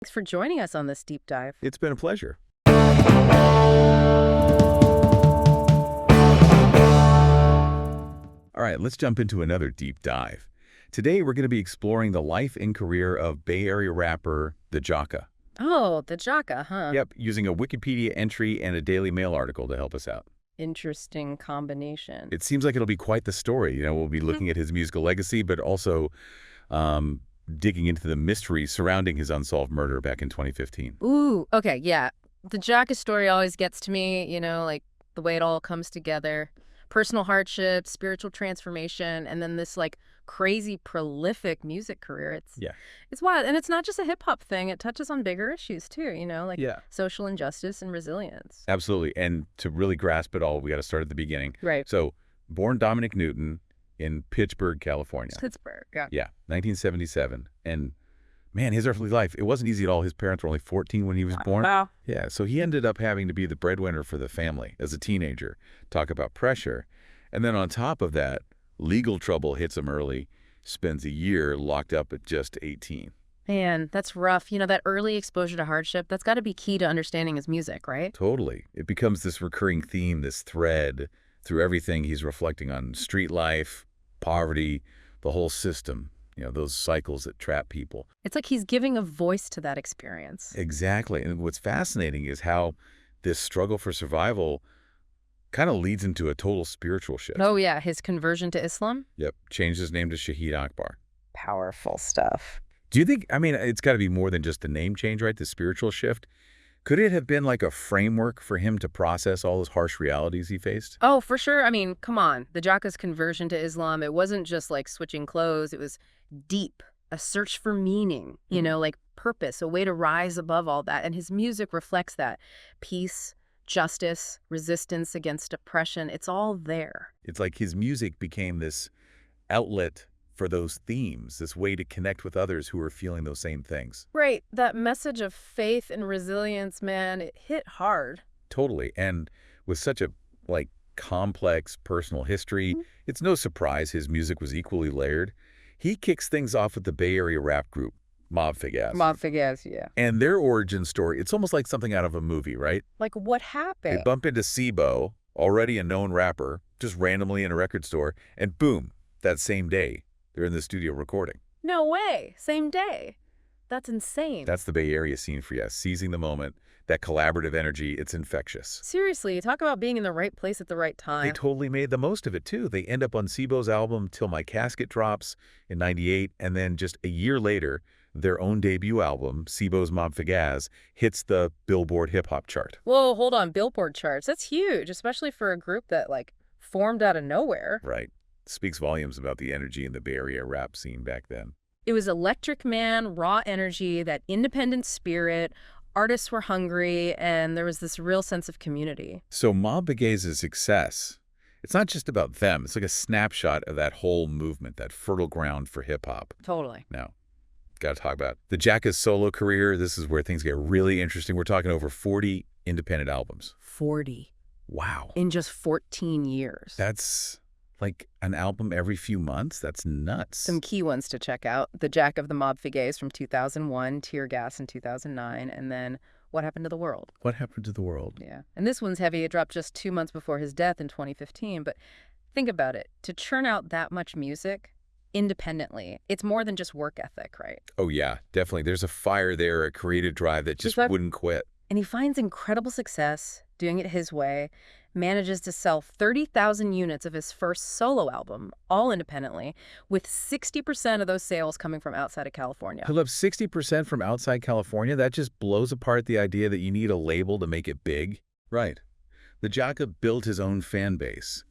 Thanks for joining us on this deep dive. It's been a pleasure. All right, let's jump into another deep dive. Today, we're going to be exploring the life and career of Bay Area rapper The Jocka. Oh, the Jocka, huh? Yep, using a Wikipedia entry and a Daily Mail article to help us out. Interesting combination. It seems like it'll be quite the story. We'll be looking at his musical legacy, but also digging into the mystery surrounding his unsolved murder back in 2015. Ooh, okay, yeah. The Jocka story always gets to me, like the way it all comes together. Personal hardship, spiritual transformation, and then this crazy prolific music career. It's wild. And it's not just a hip hop thing. It touches on bigger issues too, social injustice and resilience. Absolutely. And to really grasp it all, we got to start at the beginning. Right. So, born Dominic Newton in Pittsburgh, California. Pittsburgh, yeah. Yeah, 1977. And man, his earthly life, it wasn't easy at all. His parents were only 14 when he was born. Wow. Yeah, so he ended up having to be the breadwinner for the family as a teenager. Talk about pressure. And then on top of that, legal trouble hits him early, spends a year locked up at just 18. Man, that's rough. That early exposure to hardship, that's got to be key to understanding his music, right? Totally. It becomes this recurring theme, this thread through everything he's reflecting on: street life, poverty, the whole system. Those cycles that trap people. It's like he's giving a voice to that experience. Exactly. And what's fascinating is how this struggle for survival kind of leads into a total spiritual shift. Oh, yeah. His conversion to Islam? Yep. Changed his name to Shahid Akbar. Powerful stuff. Do you think, it's got to be more than just the name change, right? The spiritual shift. Could it have been like a framework for him to process all those harsh realities he faced? Oh, for sure. Come on. The Jocka's conversion to Islam, it wasn't just like switching clothes. It was deep, a search for meaning, purpose, a way to rise above all that. And his music reflects that. Peace, justice, resistance against oppression. It's all there. It's like his music became this outlet for those themes, this way to connect with others who are feeling those same things. Right. That message of faith and resilience, man, it hit hard. Totally. And with such a complex personal history, it's no surprise his music was equally layered. He kicks things off with the Bay Area rap group, Mob Figaz. Mob Figaz, yeah. And their origin story, it's almost like something out of a movie, right? Like what happened? They bump into Sibo, already a known rapper, just randomly in a record store, and boom, that same day, they're in the studio recording. No way. Same day. That's insane. That's the Bay Area scene for you, seizing the moment, that collaborative energy, it's infectious. Seriously, talk about being in the right place at the right time. They totally made the most of it, too. They end up on Sibo's album Till My Casket drops in '98, and then just a year later, their own debut album, Sibo's Mob Figaz, hits the Billboard hip-hop chart. Whoa, hold on. Billboard charts. That's huge, especially for a group that, formed out of nowhere. Right. Speaks volumes about the energy in the Bay Area rap scene back then. It was electric, man, raw energy, that independent spirit. Artists were hungry, and there was this real sense of community. So Mob Figaz's success, it's not just about them. It's like a snapshot of that whole movement, that fertile ground for hip-hop. Totally. Now, got to talk about the Jocka's solo career. This is where things get really interesting. We're talking over 40 independent albums. 40. Wow. In just 14 years. That's like an album every few months? That's nuts. Some key ones to check out: The Jack of the Mob Figaz from 2001, Tear Gas in 2009, and then What Happened to the World. What Happened to the World? Yeah. And this one's heavy. It dropped just 2 months before his death in 2015. But think about it. To churn out that much music independently, it's more than just work ethic, right? Oh, yeah, definitely. There's a fire there, a creative drive that just wouldn't quit. And he finds incredible success doing it his way, manages to sell 30,000 units of his first solo album, all independently, with 60% of those sales coming from outside of California. He'll have 60% from outside California? That just blows apart the idea that you need a label to make it big. Right. The Jocka built his own fan base.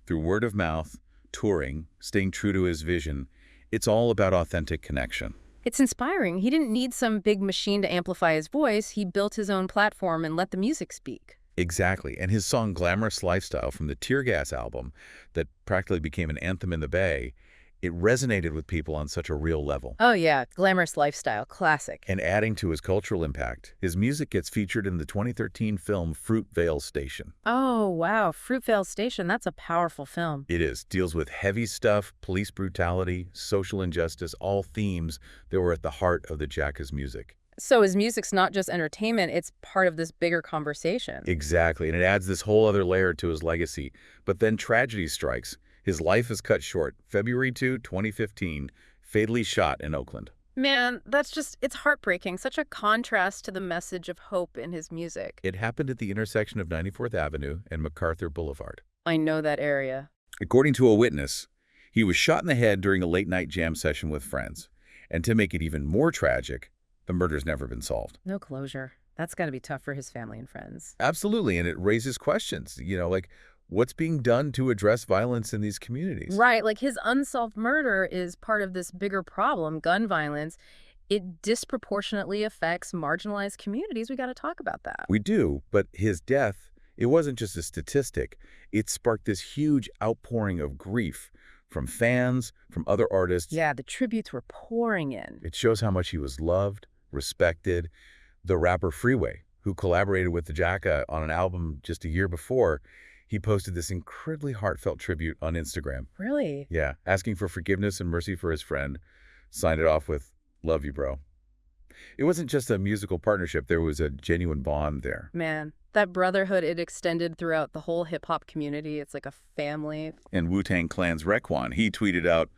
Through word of mouth, touring, staying true to his vision, it's all about authentic connection. It's inspiring. He didn't need some big machine to amplify his voice. He built his own platform and let the music speak. Exactly. And his song Glamorous Lifestyle from the Tear Gas album that practically became an anthem in the Bay, it resonated with people on such a real level. Oh, yeah. Glamorous Lifestyle. Classic. And adding to his cultural impact, his music gets featured in the 2013 film Fruitvale Station. Oh, wow. Fruitvale Station. That's a powerful film. It is. Deals with heavy stuff, police brutality, social injustice, all themes that were at the heart of the Jocka's music. So his music's not just entertainment, it's part of this bigger conversation. Exactly, and it adds this whole other layer to his legacy. But then tragedy strikes. His life is cut short. February 2, 2015, fatally shot in Oakland. Man, it's heartbreaking. Such a contrast to the message of hope in his music. It happened at the intersection of 94th Avenue and MacArthur Boulevard. I know that area. According to a witness, he was shot in the head during a late-night jam session with friends. And to make it even more tragic, the murder's never been solved. No closure. That's got to be tough for his family and friends. Absolutely, and it raises questions, like what's being done to address violence in these communities? Right, like his unsolved murder is part of this bigger problem, gun violence. It disproportionately affects marginalized communities. We got to talk about that. We do, but his death, it wasn't just a statistic. It sparked this huge outpouring of grief from fans, from other artists. Yeah, the tributes were pouring in. It shows how much he was loved, respected. The rapper Freeway, who collaborated with the Jacka on an album just a year before, he posted this incredibly heartfelt tribute on Instagram. Really? Yeah, asking for forgiveness and mercy for his friend. Signed it off with, "Love you, bro." It wasn't just a musical partnership. There was a genuine bond there. Man, that brotherhood, it extended throughout the whole hip-hop community. It's like a family. And Wu-Tang Clan's Raekwon, he tweeted out,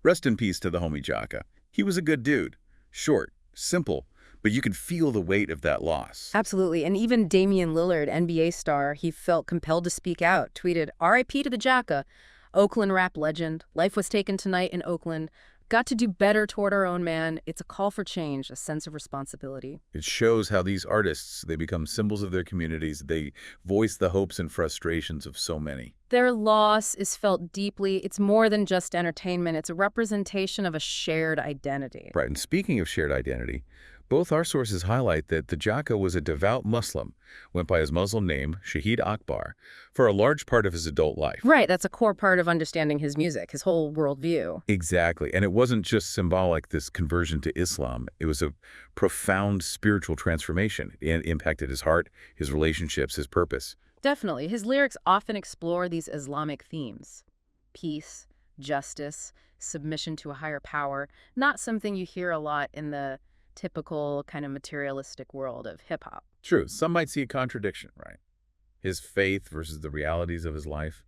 "Rest in peace to the homie Jacka. He was a good dude. Short, simple, but you could feel the weight of that loss." Absolutely. And even Damian Lillard, NBA star, he felt compelled to speak out, tweeted, "RIP to the Jacka, Oakland rap legend. Life was taken tonight in Oakland. Got to do better toward our own man. It's a call for change, a sense of responsibility." It shows how these artists, they become symbols of their communities. They voice the hopes and frustrations of so many. Their loss is felt deeply. It's more than just entertainment. It's a representation of a shared identity. Right, and speaking of shared identity, both our sources highlight that the Jacka was a devout Muslim, went by his Muslim name, Shahid Akbar, for a large part of his adult life. Right, that's a core part of understanding his music, his whole worldview. Exactly, and it wasn't just symbolic, this conversion to Islam. It was a profound spiritual transformation. It impacted his heart, his relationships, his purpose. Definitely. His lyrics often explore these Islamic themes. Peace, justice, submission to a higher power. Not something you hear a lot in the typical kind of materialistic world of hip-hop. True, some might see a contradiction, right? His faith versus the realities of his life,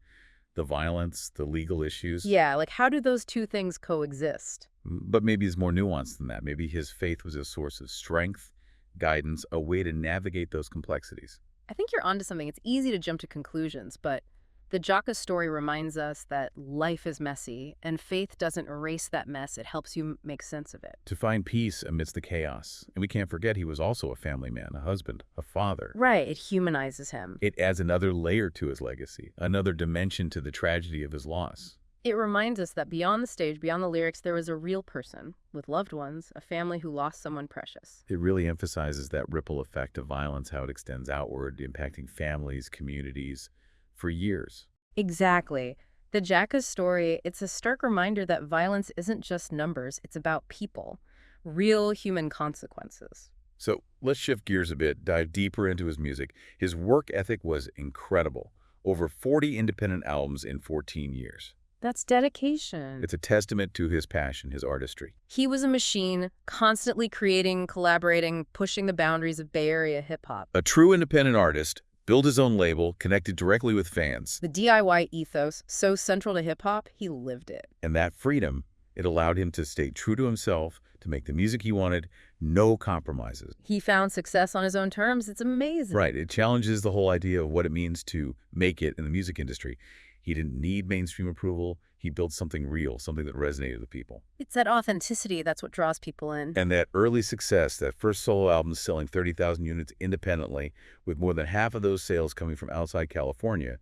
the violence, the legal issues. Yeah, like how do those two things coexist? But maybe it's more nuanced than that. Maybe his faith was a source of strength, guidance, a way to navigate those complexities. I think you're onto something. It's easy to jump to conclusions, but the Jaka story reminds us that life is messy, and faith doesn't erase that mess. It helps you make sense of it. To find peace amidst the chaos. And we can't forget he was also a family man, a husband, a father. Right, it humanizes him. It adds another layer to his legacy, another dimension to the tragedy of his loss. It reminds us that beyond the stage, beyond the lyrics, there was a real person with loved ones, a family who lost someone precious. It really emphasizes that ripple effect of violence, how it extends outward, impacting families, communities, for years. Exactly. The Jacka's story, it's a stark reminder that violence isn't just numbers, it's about people, real human consequences. So let's shift gears a bit, dive deeper into his music. His work ethic was incredible. Over 40 independent albums in 14 years. That's dedication. It's a testament to his passion, his artistry. He was a machine, constantly creating, collaborating, pushing the boundaries of Bay Area hip-hop. A true independent artist, built his own label, connected directly with fans. The DIY ethos, so central to hip-hop, he lived it. And that freedom, it allowed him to stay true to himself, to make the music he wanted, no compromises. He found success on his own terms. It's amazing. Right. It challenges the whole idea of what it means to make it in the music industry. He didn't need mainstream approval. He built something real, something that resonated with people. It's that authenticity that's what draws people in. And that early success, that first solo album selling 30,000 units independently, with more than half of those sales coming from outside California,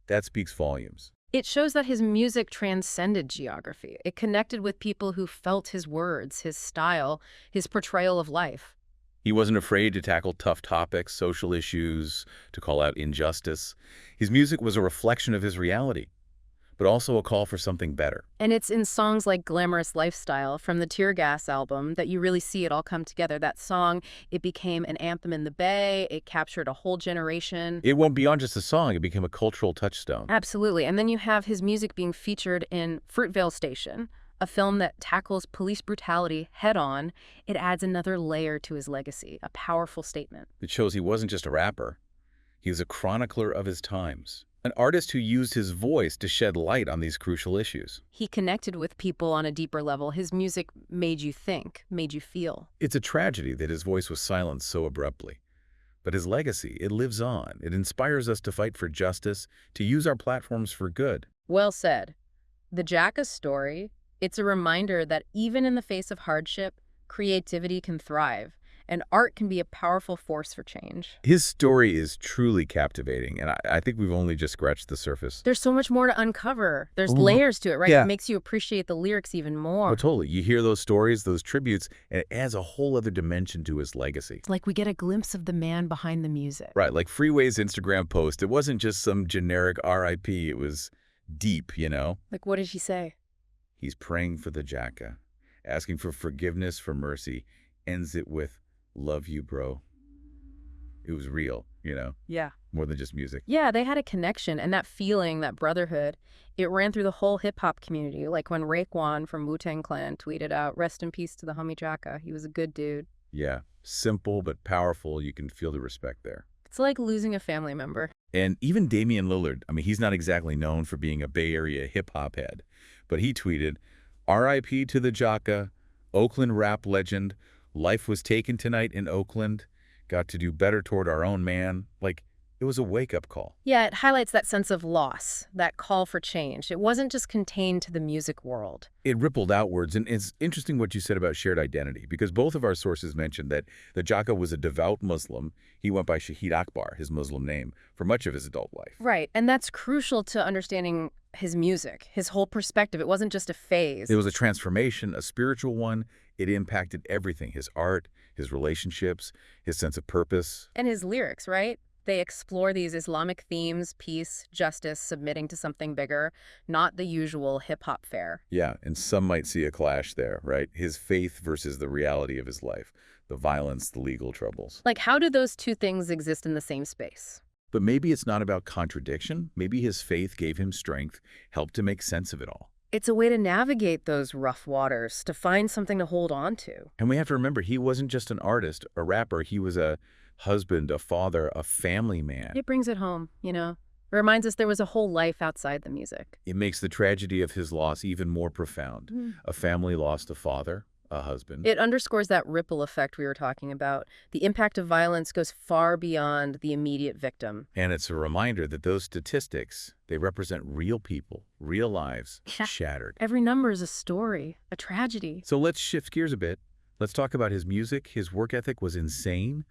that speaks volumes. It shows that his music transcended geography. It connected with people who felt his words, his style, his portrayal of life. He wasn't afraid to tackle tough topics, social issues, to call out injustice. His music was a reflection of his reality, but also a call for something better. And it's in songs like Glamorous Lifestyle from the Tear Gas album that you really see it all come together. That song, it became an anthem in the Bay. It captured a whole generation. It went beyond just a song. It became a cultural touchstone. Absolutely. And then you have his music being featured in Fruitvale Station, A film that tackles police brutality head-on, it adds another layer to his legacy, a powerful statement. It shows he wasn't just a rapper. He was a chronicler of his times, an artist who used his voice to shed light on these crucial issues. He connected with people on a deeper level. His music made you think, made you feel. It's a tragedy that his voice was silenced so abruptly. But his legacy, it lives on. It inspires us to fight for justice, to use our platforms for good. Well said. The Jacka story, it's a reminder that even in the face of hardship, creativity can thrive, and art can be a powerful force for change. His story is truly captivating, and I think we've only just scratched the surface. There's so much more to uncover. There's Ooh. layers to it, right? Yeah. It makes you appreciate the lyrics even more. Oh, totally. You hear those stories, those tributes, and it adds a whole other dimension to his legacy. It's like we get a glimpse of the man behind the music. Right, like Freeway's Instagram post, it wasn't just some generic RIP, it was deep, you know? Like, what did he say? He's praying for the Jacka, asking for forgiveness, for mercy, ends it with, love you, bro. It was real, you know? Yeah. More than just music. Yeah, they had a connection, and that feeling, that brotherhood, it ran through the whole hip-hop community. Like when Raekwon from Wu-Tang Clan tweeted out, "Rest in peace to the homie Jacka. He was a good dude." Yeah, simple but powerful. You can feel the respect there. It's like losing a family member. And even Damian Lillard, I mean, he's not exactly known for being a Bay Area hip-hop head, but he tweeted, "R.I.P. to the Jacka, Oakland rap legend. Life was taken tonight in Oakland. Got to do better toward our own man." Like, it was a wake-up call. Yeah, it highlights that sense of loss, that call for change. It wasn't just contained to the music world. It rippled outwards, and it's interesting what you said about shared identity, because both of our sources mentioned that the Jacka was a devout Muslim. He went by Shahid Akbar, his Muslim name, for much of his adult life. Right, and that's crucial to understanding his music, his whole perspective. It wasn't just a phase. It was a transformation, a spiritual one. It impacted everything, his art, his relationships, his sense of purpose. And his lyrics, right? They explore these Islamic themes, peace, justice, submitting to something bigger, not the usual hip-hop fare. Yeah, and some might see a clash there, right? His faith versus the reality of his life, the violence, the legal troubles. Like, how do those two things exist in the same space? But maybe it's not about contradiction. Maybe his faith gave him strength, helped to make sense of it all. It's a way to navigate those rough waters, to find something to hold on to. And we have to remember, he wasn't just an artist, a rapper. He was a husband, a father, a family man. It brings it home, you know? It reminds us there was a whole life outside the music. It makes the tragedy of his loss even more profound. A family lost a father, a husband. It underscores that ripple effect we were talking about. The impact of violence goes far beyond the immediate victim. And it's a reminder that those statistics, they represent real people, real lives, shattered. Every number is a story, a tragedy. So let's shift gears a bit. Let's talk about his music. His work ethic was insane.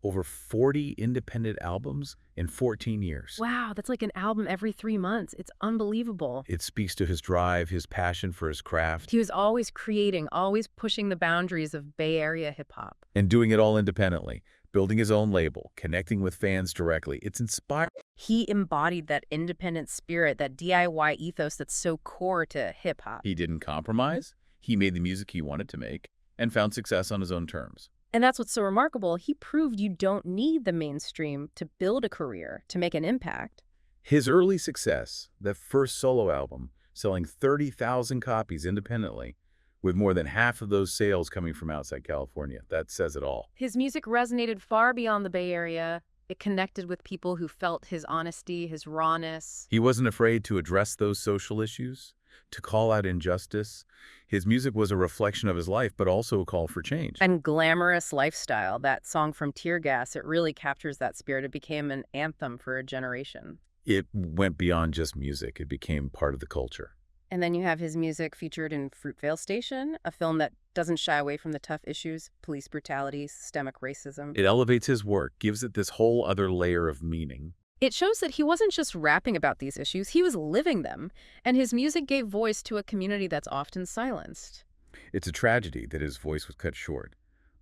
Over 40 independent albums in 14 years. Wow, that's like an album every 3 months. It's unbelievable. It speaks to his drive, his passion for his craft. He was always creating, always pushing the boundaries of Bay Area hip-hop. And doing it all independently, building his own label, connecting with fans directly. It's inspiring. He embodied that independent spirit, that DIY ethos that's so core to hip-hop. He didn't compromise. He made the music he wanted to make and found success on his own terms. And that's what's so remarkable. He proved you don't need the mainstream to build a career, to make an impact. His early success, that first solo album, selling 30,000 copies independently, with more than half of those sales coming from outside California. That says it all. His music resonated far beyond the Bay Area. It connected with people who felt his honesty, his rawness. He wasn't afraid to address those social issues, to call out injustice. His music was a reflection of his life, but also a call for change. And Glamorous Lifestyle, that song from Tear Gas, it really captures that spirit. It became an anthem for a generation. It went beyond just music. It became part of the culture. And then you have his music featured in Fruitvale Station, a film that doesn't shy away from the tough issues, police brutality, systemic racism. It elevates his work, gives it this whole other layer of meaning. It shows that he wasn't just rapping about these issues, he was living them, and his music gave voice to a community that's often silenced. It's a tragedy that his voice was cut short,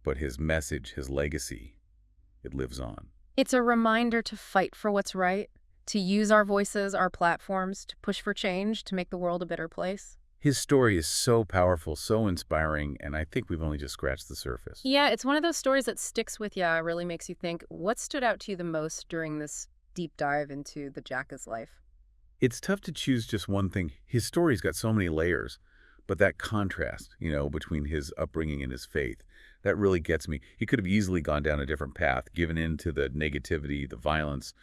but his message, his legacy, it lives on. It's a reminder to fight for what's right, to use our voices, our platforms, to push for change, to make the world a better place. His story is so powerful, so inspiring, and I think we've only just scratched the surface. Yeah, it's one of those stories that sticks with you, really makes you think. What stood out to you the most during this deep dive into the Jacka's life? It's tough to choose just one thing. His story's got so many layers, But that contrast, between his upbringing and his faith, that really gets me. He could have easily gone down a different path, given in to the negativity, the violence,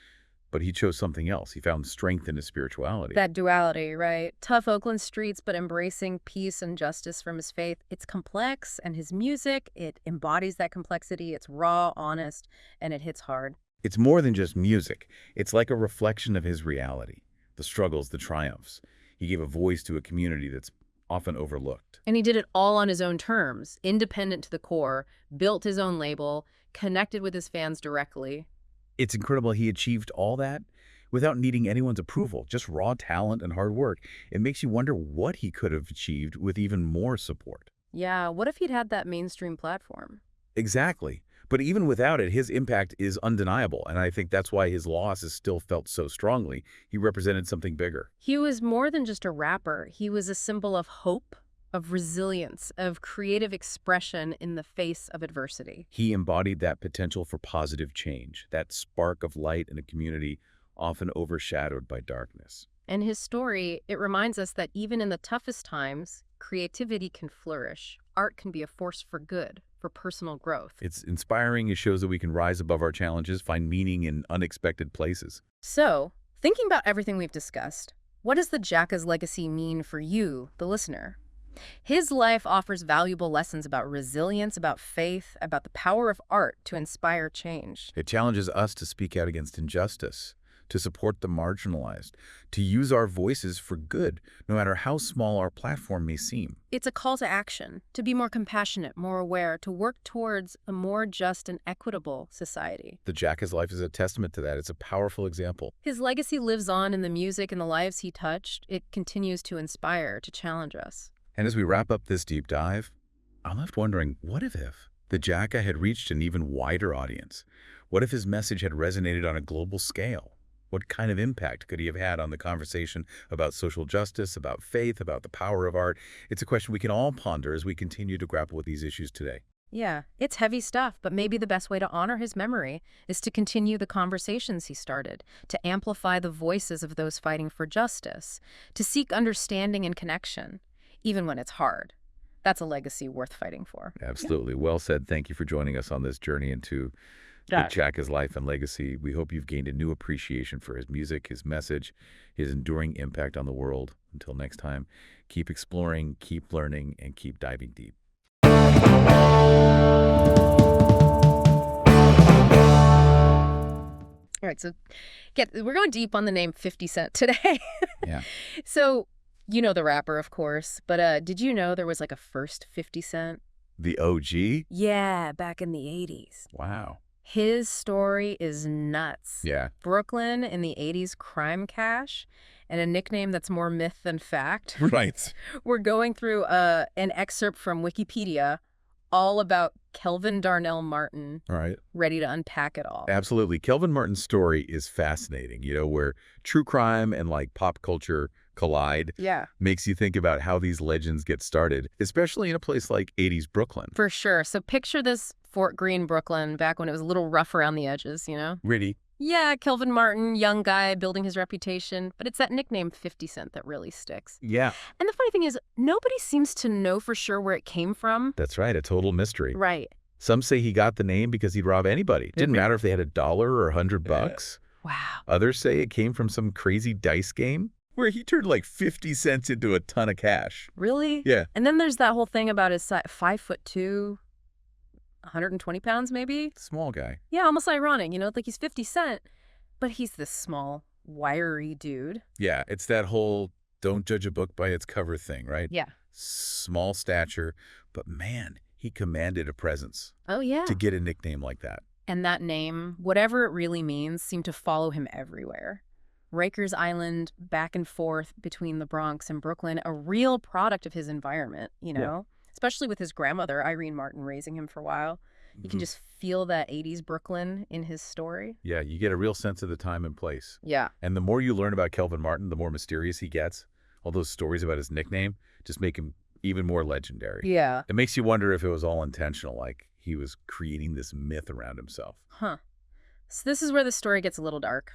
but he chose something else. He found strength in his spirituality. That duality, right? Tough Oakland streets, but embracing peace and justice from his faith. It's complex, and his music, it embodies that complexity. It's raw, honest, and it hits hard. It's more than just music. It's like a reflection of his reality, the struggles, the triumphs. He gave a voice to a community that's often overlooked. And he did it all on his own terms, independent to the core, built his own label, connected with his fans directly. It's incredible he achieved all that without needing anyone's approval, just raw talent and hard work. It makes you wonder what he could have achieved with even more support. Yeah, what if he'd had that mainstream platform? Exactly. But even without it, his impact is undeniable, and I think that's why his loss is still felt so strongly. He represented something bigger. He was more than just a rapper. He was a symbol of hope, of resilience, of creative expression in the face of adversity. He embodied that potential for positive change, that spark of light in a community often overshadowed by darkness. And his story, it reminds us that even in the toughest times, creativity can flourish. Art can be a force for good, for personal growth. It's inspiring. It shows that we can rise above our challenges, find meaning in unexpected places. So, thinking about everything we've discussed, what does the Jacka's legacy mean for you, the listener? His life offers valuable lessons about resilience, about faith, about the power of art to inspire change. It challenges us to speak out against injustice, to support the marginalized, to use our voices for good, no matter how small our platform may seem. It's a call to action, to be more compassionate, more aware, to work towards a more just and equitable society. The Jacka's life is a testament to that. It's a powerful example. His legacy lives on in the music and the lives he touched. It continues to inspire, to challenge us. And as we wrap up this deep dive, I'm left wondering, what if the Jacka had reached an even wider audience? What if his message had resonated on a global scale? What kind of impact could he have had on the conversation about social justice, about faith, about the power of art? It's a question we can all ponder as we continue to grapple with these issues today. Yeah, it's heavy stuff, but maybe the best way to honor his memory is to continue the conversations he started, to amplify the voices of those fighting for justice, to seek understanding and connection, even when it's hard. That's a legacy worth fighting for. Absolutely. Well said. Thank you for joining us on this journey into the Jacka's life and legacy. We hope you've gained a new appreciation for his music, his message, his enduring impact on the world. Until next time, keep exploring, keep learning, and keep diving deep. All right, so we're going deep on the name 50 Cent today. Yeah. So, you know the rapper, of course, but did you know there was like a first 50 Cent? The OG? Yeah, back in the 80s. Wow. His story is nuts. Yeah. Brooklyn in the 80s crime cash, and a nickname that's more myth than fact. Right. We're going through an excerpt from Wikipedia all about Kelvin Darnell Martin. All right. Ready to unpack it all. Absolutely. Kelvin Martin's story is fascinating, where true crime and pop culture collide. Yeah. Makes you think about how these legends get started, especially in a place like 80s Brooklyn. For sure. So picture this Fort Greene, Brooklyn, back when it was a little rough around the edges, Really? Yeah, Kelvin Martin, young guy, building his reputation. But it's that nickname 50 Cent that really sticks. Yeah. And the funny thing is, nobody seems to know for sure where it came from. That's right. A total mystery. Right. Some say he got the name because he'd rob anybody. Didn't matter if they had $1 or $100. Wow. Others say it came from some crazy dice game where he turned 50 cents into a ton of cash. Really? Yeah. And then there's that whole thing about his 5'2", 120 pounds maybe? Small guy. Yeah, almost ironic, he's 50 Cent, but he's this small, wiry dude. Yeah, it's that whole don't judge a book by its cover thing, right? Yeah. Small stature, but man, he commanded a presence. Oh, yeah. To get a nickname like that. And that name, whatever it really means, seemed to follow him everywhere. Rikers Island, back and forth between the Bronx and Brooklyn, a real product of his environment, Yeah. Especially with his grandmother, Irene Martin, raising him for a while. You can just feel that 80s Brooklyn in his story. Yeah, you get a real sense of the time and place. Yeah. And the more you learn about Kelvin Martin, the more mysterious he gets. All those stories about his nickname just make him even more legendary. Yeah. It makes you wonder if it was all intentional, like he was creating this myth around himself. Huh. So this is where the story gets a little dark.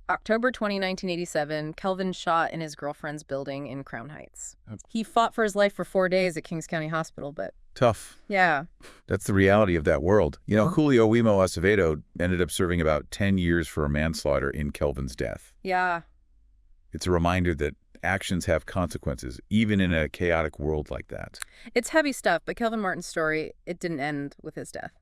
October 20, 1987, Kelvin shot in his girlfriend's building in Crown Heights. Uh, He fought for his life for 4 days at Kings County Hospital, but Tough. yeah. That's the reality of that world. Julio Wimo Acevedo ended up serving about 10 years for a manslaughter in Kelvin's death. Yeah. It's a reminder that actions have consequences, even in a chaotic world like that. It's heavy stuff, but Kelvin Martin's story, it didn't end with his death.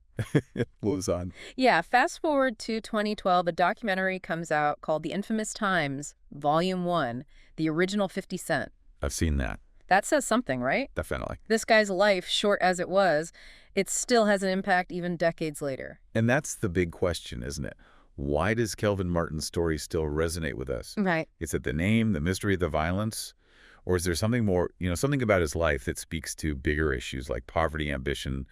It moves on. Yeah, fast forward to 2012, a documentary comes out called The Infamous Times, Volume 1, the original 50 Cent. I've seen that, That says something, right? definitely. This guy's life, short as it was, it still has an impact even decades later. And that's the big question, isn't it? Why does Kelvin Martin's story still resonate with us? Right. Is it the name, the mystery, the violence? Or is there something more, something about his life that speaks to bigger issues like poverty, ambition,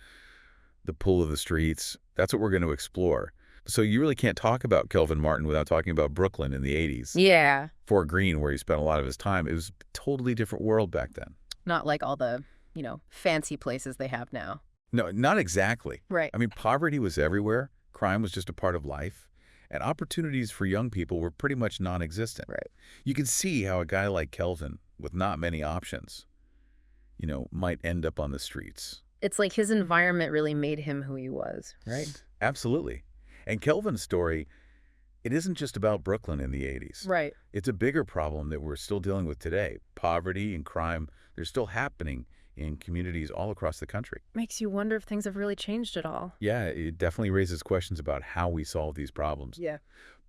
the pull of the streets? That's what we're going to explore. So you really can't talk about Kelvin Martin without talking about Brooklyn in the 80s. Yeah. Fort Greene, where he spent a lot of his time. It was a totally different world back then. Not like all the, fancy places they have now. No, not exactly. Right. I mean, poverty was everywhere. Crime was just a part of life. And opportunities for young people were pretty much non-existent. Right. You can see how a guy like Kelvin, with not many options, might end up on the streets. It's like his environment really made him who he was, right? Absolutely. And Kelvin's story, it isn't just about Brooklyn in the 80s. Right. It's a bigger problem that we're still dealing with today. Poverty and crime, they're still happening in communities all across the country. Makes you wonder if things have really changed at all. Yeah, it definitely raises questions about how we solve these problems. Yeah.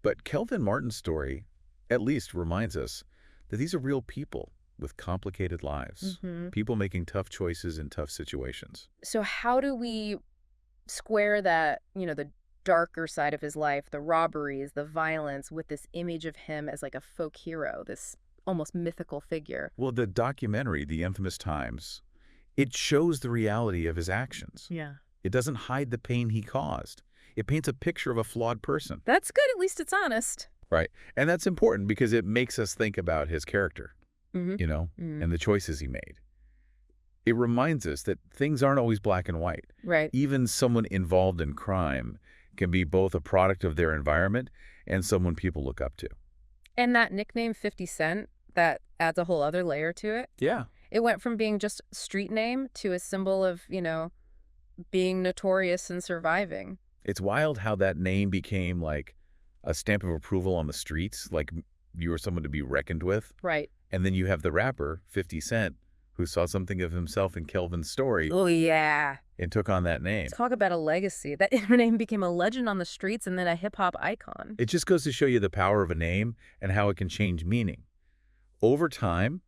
But Kelvin Martin's story, at least, reminds us that these are real people with complicated lives. Mm-hmm. People making tough choices in tough situations. So how do we square that, the darker side of his life, the robberies, the violence, with this image of him as like a folk hero, this almost mythical figure? Well, the documentary, The Infamous Times, it shows the reality of his actions. Yeah. It doesn't hide the pain he caused. It paints a picture of a flawed person. That's good. At least it's honest. Right. And that's important because it makes us think about his character, Mm-hmm. and the choices he made. It reminds us that things aren't always black and white. Right. Even someone involved in crime can be both a product of their environment and someone people look up to. And that nickname 50 Cent, that adds a whole other layer to it. Yeah. It went from being just a street name to a symbol of, being notorious and surviving. It's wild how that name became like a stamp of approval on the streets, like you were someone to be reckoned with. Right. And then you have the rapper, 50 Cent, who saw something of himself in Kelvin's story Oh, yeah. and took on that name. Talk about a legacy. That name became a legend on the streets and then a hip-hop icon. It just goes to show you the power of a name and how it can change meaning. Over time,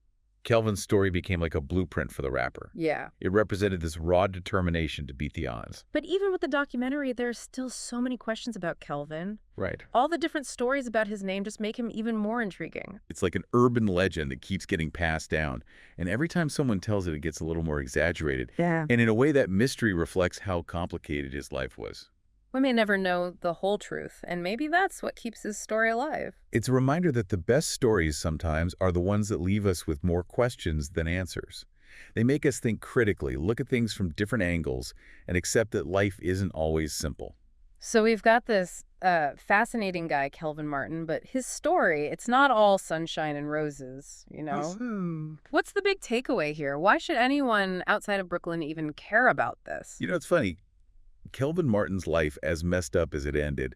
Kelvin's story became like a blueprint for the rapper. Yeah. It represented this raw determination to beat the odds. But even with the documentary, there's still so many questions about Kelvin. Right. All the different stories about his name just make him even more intriguing. It's like an urban legend that keeps getting passed down. And every time someone tells it, it gets a little more exaggerated. Yeah. And in a way, that mystery reflects how complicated his life was. We may never know the whole truth, and maybe that's what keeps his story alive. It's a reminder that the best stories sometimes are the ones that leave us with more questions than answers. They make us think critically, look at things from different angles, and accept that life isn't always simple. So we've got this fascinating guy, Kelvin Martin, but his story, it's not all sunshine and roses, What's the big takeaway here? Why should anyone outside of Brooklyn even care about this? It's funny. Kelvin Martin's life, as messed up as it ended,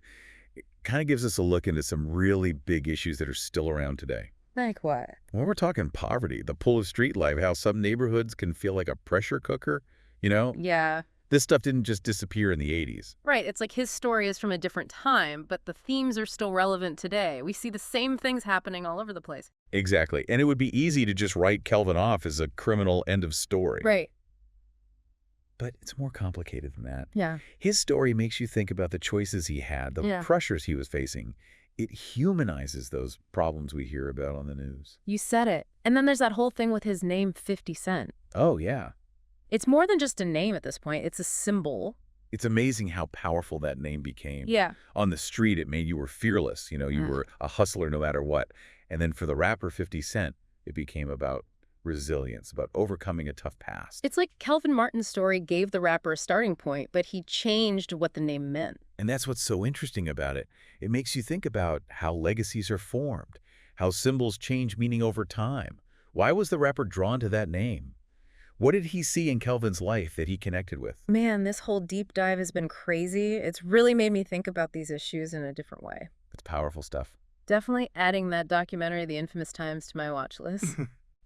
it kind of gives us a look into some really big issues that are still around today. Like what? When we're talking poverty, the pull of street life, how some neighborhoods can feel like a pressure cooker, Yeah. This stuff didn't just disappear in the 80s. Right. It's like his story is from a different time, but the themes are still relevant today. We see the same things happening all over the place. Exactly. And it would be easy to just write Kelvin off as a criminal, end of story. Right. But it's more complicated than that. Yeah. His story makes you think about the choices he had, the pressures he was facing. It humanizes those problems we hear about on the news. You said it. And then there's that whole thing with his name, 50 Cent. Oh, yeah. It's more than just a name at this point. It's a symbol. It's amazing how powerful that name became. Yeah. On the street, it made you were fearless. You were a hustler no matter what. And then for the rapper 50 Cent, it became about resilience, about overcoming a tough past. It's like Kelvin Martin's story gave the rapper a starting point, but he changed what the name meant. And that's what's so interesting about it. It makes you think about how legacies are formed, how symbols change meaning over time. Why was the rapper drawn to that name? What did he see in Kelvin's life that he connected with? Man, this whole deep dive has been crazy. It's really made me think about these issues in a different way. It's powerful stuff. Definitely adding that documentary, The Infamous Times, to my watch list.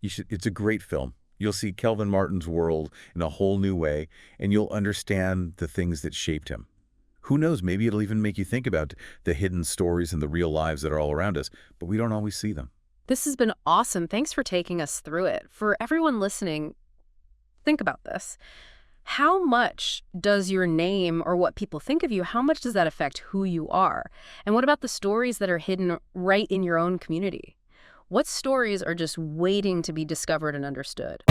It's a great film. You'll see Kelvin Martin's world in a whole new way, and you'll understand the things that shaped him. Who knows, maybe it'll even make you think about the hidden stories and the real lives that are all around us, but we don't always see them. This has been awesome. Thanks for taking us through it. For everyone listening, think about this. How much does your name or what people think of you, how much does that affect who you are? And what about the stories that are hidden right in your own community? What stories are just waiting to be discovered and understood?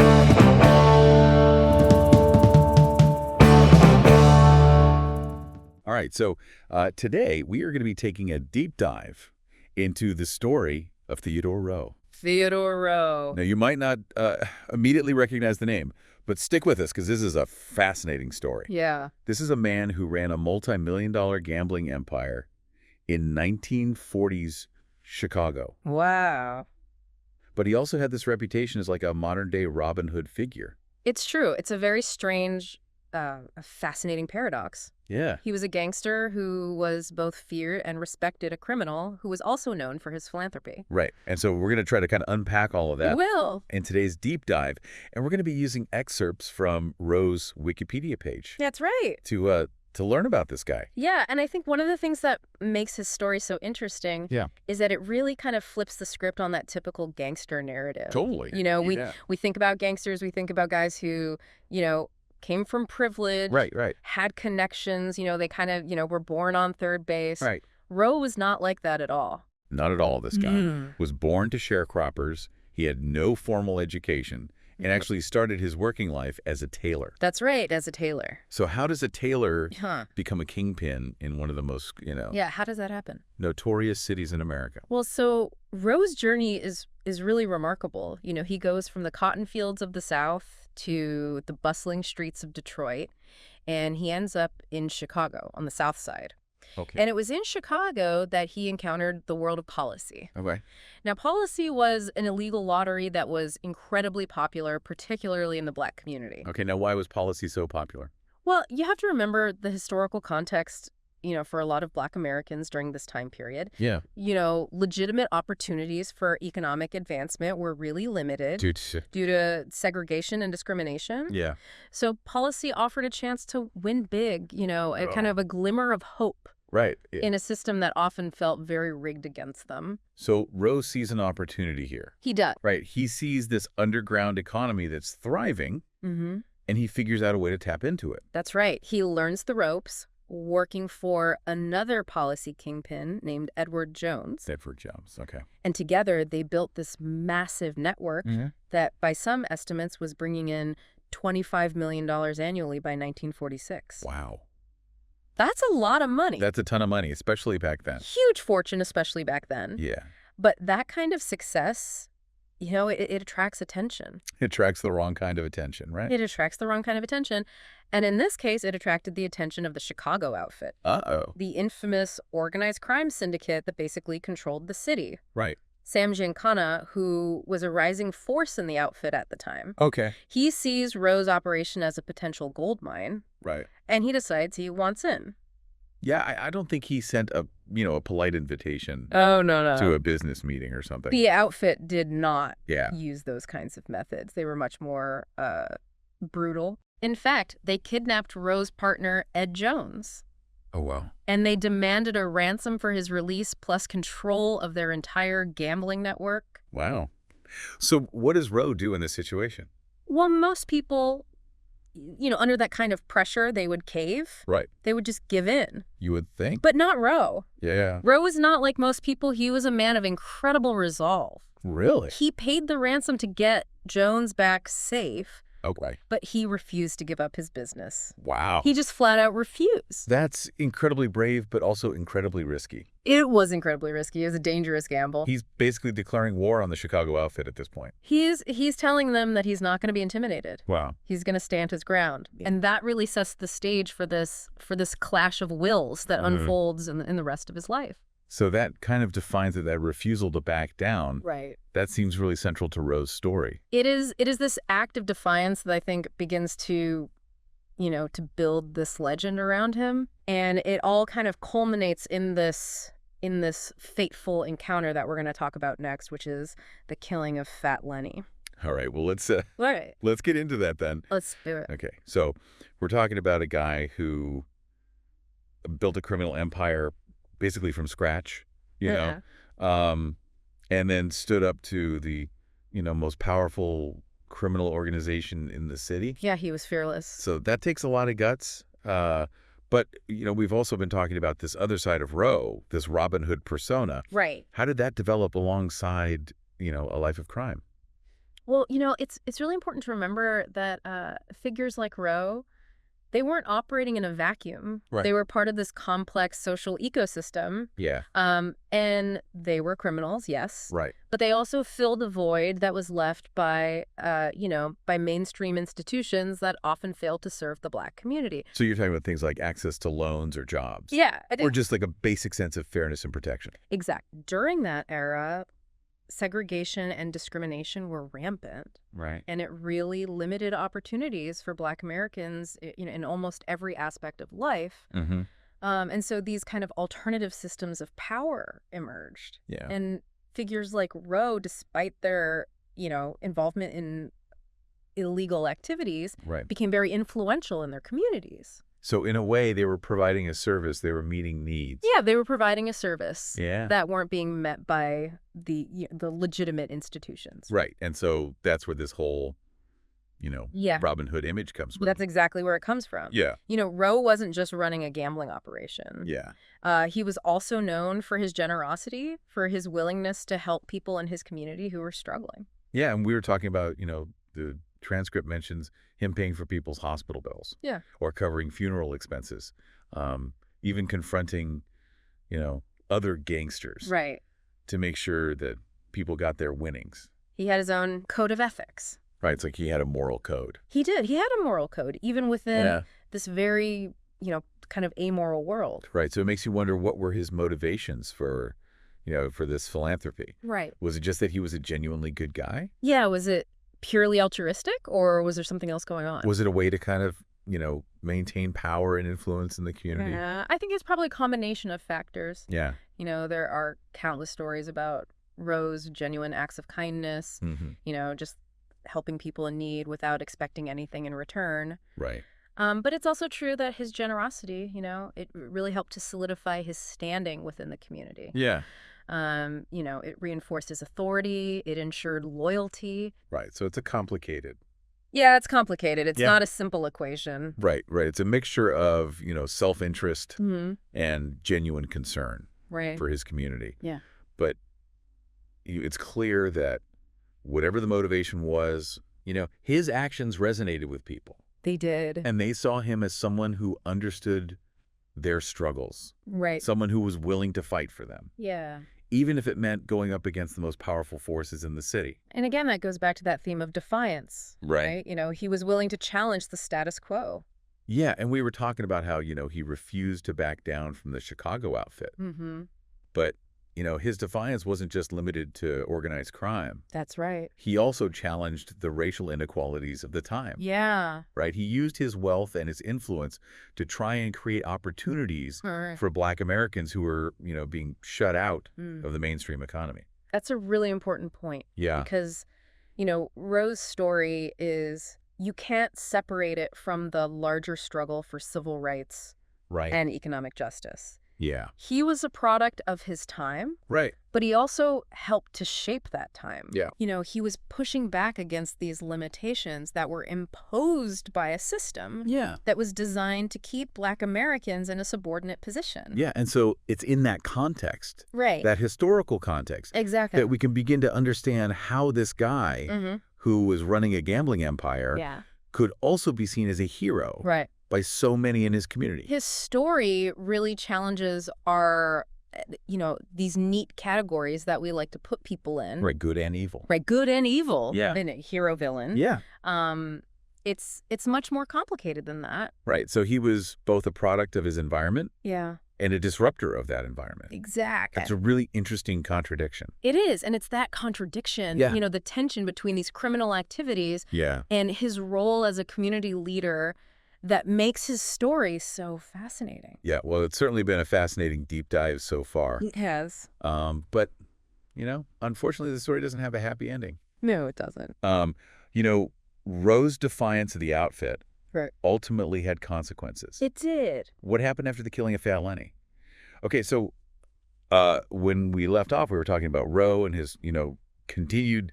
All right, so today we are going to be taking a deep dive into the story of Theodore Roe. Theodore Roe. Now, you might not immediately recognize the name, but stick with us because this is a fascinating story. Yeah. This is a man who ran a multi-million-dollar gambling empire in 1940s Chicago. Wow. But he also had this reputation as like a modern-day Robin Hood figure. It's true. It's a very strange, a fascinating paradox. Yeah. He was a gangster who was both feared and respected a criminal who was also known for his philanthropy. Right. And so we're going to try to kind of unpack all of that in today's deep dive. And we're going to be using excerpts from Roe's Wikipedia page. That's right. To learn about this guy. Yeah, and I think one of the things that makes his story so interesting is that it really kind of flips the script on that typical gangster narrative. Totally. You know, we think about gangsters, we think about guys who, came from privilege, Right. had connections, they kind of, were born on third base. Right. Roe was not like that at all. Not at all, this guy. Was born to sharecroppers. He had no formal education and actually started his working life as a tailor. That's right, as a tailor. So how does a tailor become a kingpin in one of the most, Yeah, how does that happen? notorious cities in America? Well, so Roe's journey is really remarkable. He goes from the cotton fields of the South to the bustling streets of Detroit, and he ends up in Chicago on the South Side. Okay. And it was in Chicago that he encountered the world of policy. Okay. Now, policy was an illegal lottery that was incredibly popular, particularly in the Black community. Okay, now why was policy so popular? Well, you have to remember the historical context, for a lot of Black Americans during this time period. Yeah. Legitimate opportunities for economic advancement were really limited due to segregation and discrimination. Yeah. So policy offered a chance to win big, kind of a glimmer of hope. Right. In a system that often felt very rigged against them. So Roe sees an opportunity here. He does. Right. He sees this underground economy that's thriving, and he figures out a way to tap into it. That's right. He learns the ropes, working for another policy kingpin named Edward Jones. Edward Jones, okay. And together they built this massive network that by some estimates was bringing in $25 million annually by 1946. Wow. That's a lot of money. That's a ton of money, especially back then. Huge fortune, especially back then. Yeah. But that kind of success, it attracts attention. It attracts the wrong kind of attention, right? It attracts the wrong kind of attention. And in this case, it attracted the attention of the Chicago outfit. Uh-oh. The infamous organized crime syndicate that basically controlled the city. Right. Sam Giancana, who was a rising force in the outfit at the time. Okay. He sees Roe's operation as a potential gold mine. Right. And he decides he wants in. Yeah, I don't think he sent a polite invitation to a business meeting or something. The outfit did not Yeah. use those kinds of methods. They were much more brutal. In fact, they kidnapped Roe's partner, Ed Jones. Oh, wow. And they demanded a ransom for his release plus control of their entire gambling network. Wow. So what does Roe do in this situation? Well, most people, under that kind of pressure, they would cave. Right. They would just give in. You would think. But not Roe. Yeah. Roe was not like most people. He was a man of incredible resolve. Really? He paid the ransom to get Jones back safe, Okay. But he refused to give up his business. Wow. He just flat out refused. That's incredibly brave, but also incredibly risky. It was incredibly risky. It was a dangerous gamble. He's basically declaring war on the Chicago outfit at this point. He's telling them that he's not going to be intimidated. Wow. He's going to stand his ground. And that really sets the stage for this clash of wills that unfolds in the rest of his life. So that kind of defines that refusal to back down. Right. That seems really central to Roe's story. It is this act of defiance that I think begins to, to build this legend around him. And it all kind of culminates in this fateful encounter that we're going to talk about next, which is the killing of Fat Lenny. All right, well, let's get into that then. Let's do it. Okay, so we're talking about a guy who built a criminal empire basically from scratch, and then stood up to the, most powerful criminal organization in the city. Yeah, he was fearless. So that takes a lot of guts. But, we've also been talking about this other side of Roe, this Robin Hood persona. Right. How did that develop alongside, a life of crime? Well, it's really important to remember that figures like Roe, they weren't operating in a vacuum. Right. They were part of this complex social ecosystem. Yeah. And they were criminals, yes. Right. But they also filled a void that was left by, by mainstream institutions that often failed to serve the Black community. So you're talking about things like access to loans or jobs. Yeah. I did. Or just like a basic sense of fairness and protection. Exactly. During that era, segregation and discrimination were rampant. Right. And it really limited opportunities for Black Americans, in almost every aspect of life. Mm-hmm. And so these kind of alternative systems of power emerged. Yeah. And figures like Roe, despite their, involvement in illegal activities, Right. became very influential in their communities. So in a way, they were providing a service. They were meeting needs. Yeah, they were providing a service Yeah. that weren't being met by the legitimate institutions. Right. And so that's where this whole, Yeah. Robin Hood image comes from. That's exactly where it comes from. Yeah. Roe wasn't just running a gambling operation. Yeah. He was also known for his generosity, for his willingness to help people in his community who were struggling. Yeah. And we were talking about, the transcript mentions him paying for people's hospital bills. Yeah. Or covering funeral expenses. Even confronting, other gangsters. Right. To make sure that people got their winnings. He had his own code of ethics. Right. It's like he had a moral code. He did. He had a moral code, even within this very, kind of amoral world. Right. So it makes you wonder, what were his motivations for, for this philanthropy? Right. Was it just that he was a genuinely good guy? Yeah. Was it purely altruistic, or was there something else going on? Was it a way to kind of, maintain power and influence in the community? I think it's probably a combination of factors. Yeah. There are countless stories about Roe's genuine acts of kindness, Mm-hmm. Just helping people in need without expecting anything in return. Right. But it's also true that his generosity, it really helped to solidify his standing within the community. Yeah. It reinforced his authority. It ensured loyalty. Right. So it's a complicated. Yeah, it's complicated. It's not a simple equation. Right. Right. It's a mixture of, self-interest Mm-hmm. and genuine concern for his community. Yeah. But it's clear that whatever the motivation was, his actions resonated with people. They did. And they saw him as someone who understood their struggles. Right. Someone who was willing to fight for them. Yeah. Even if it meant going up against the most powerful forces in the city. And again, that goes back to that theme of defiance. Right. He was willing to challenge the status quo. Yeah, and we were talking about how, he refused to back down from the Chicago outfit. Mm-hmm. But, his defiance wasn't just limited to organized crime. That's right. He also challenged the racial inequalities of the time. Yeah. Right? He used his wealth and his influence to try and create opportunities for Black Americans who were, being shut out of the mainstream economy. That's a really important point. Yeah. Because, Roe's story is, you can't separate it from the larger struggle for civil rights and economic justice. Yeah. He was a product of his time. Right. But he also helped to shape that time. Yeah. He was pushing back against these limitations that were imposed by a system that was designed to keep Black Americans in a subordinate position. Yeah, and so it's in that context, Right. that historical context, Exactly. that we can begin to understand how this guy who was running a gambling empire could also be seen as a hero Right. by so many in his community. His story really challenges our, these neat categories that we like to put people in. Right, good and evil. Right, good and evil. Yeah. In a hero villain. Yeah. It's much more complicated than that. Right, so he was both a product of his environment Yeah. and a disruptor of that environment. Exactly. That's a really interesting contradiction. It is, and it's that contradiction, Yeah. the tension between these criminal activities Yeah. and his role as a community leader that makes his story so fascinating. Yeah, well, it's certainly been a fascinating deep dive so far. It has. But, unfortunately, the story doesn't have a happy ending. No, it doesn't. Roe's defiance of the outfit Right. ultimately had consequences. It did. What happened after the killing of Fay Lenny? Okay, so when we left off, we were talking about Roe and his, continued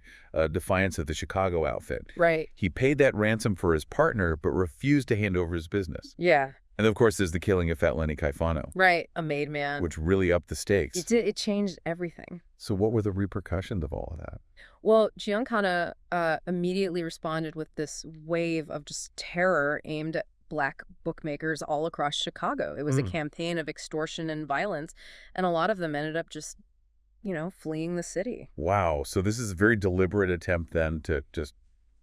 defiance of the Chicago outfit. Right. He paid that ransom for his partner, but refused to hand over his business. Yeah. And of course, there's the killing of Fat Lenny Caifano, Right. A made man. which really upped the stakes. It did. It changed everything. So what were the repercussions of all of that? Well, Giancana immediately responded with this wave of just terror aimed at Black bookmakers all across Chicago. It was a campaign of extortion and violence, and a lot of them ended up just, fleeing the city. Wow. So this is a very deliberate attempt then to just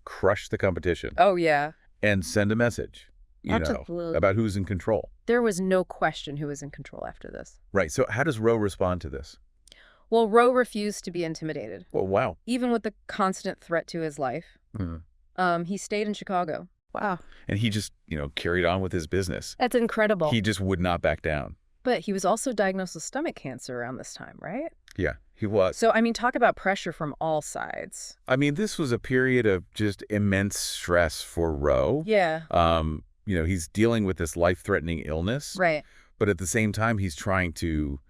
crush the competition Oh, yeah. and send a message, Absolutely. about who's in control. There was no question who was in control after this. Right. So how does Roe respond to this? Well, Roe refused to be intimidated, Well, wow. even with the constant threat to his life. He stayed in Chicago. Wow. And he just, carried on with his business. That's incredible. He just would not back down. But he was also diagnosed with stomach cancer around this time, right? Yeah, he was. So, talk about pressure from all sides. This was a period of just immense stress for Roe. Yeah. He's dealing with this life-threatening illness. Right. But at the same time, he's trying to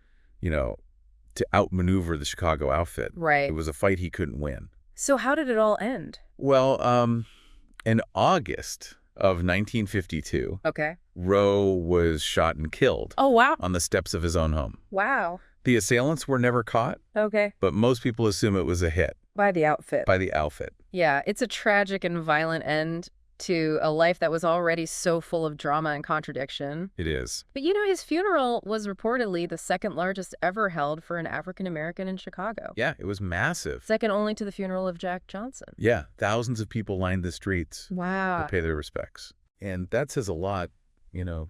outmaneuver the Chicago outfit. Right. It was a fight he couldn't win. So how did it all end? Well, in August of 1952, Okay. Roe was shot and killed Oh, wow. on the steps of his own home. Wow. The assailants were never caught, Okay. but most people assume it was a hit By the outfit. by the outfit. Yeah, it's a tragic and violent end to a life that was already so full of drama and contradiction. It is. But his funeral was reportedly the second largest ever held for an African American in Chicago. Yeah, it was massive. Second only to the funeral of Jack Johnson. Yeah, thousands of people lined the streets Wow. to pay their respects. And that says a lot,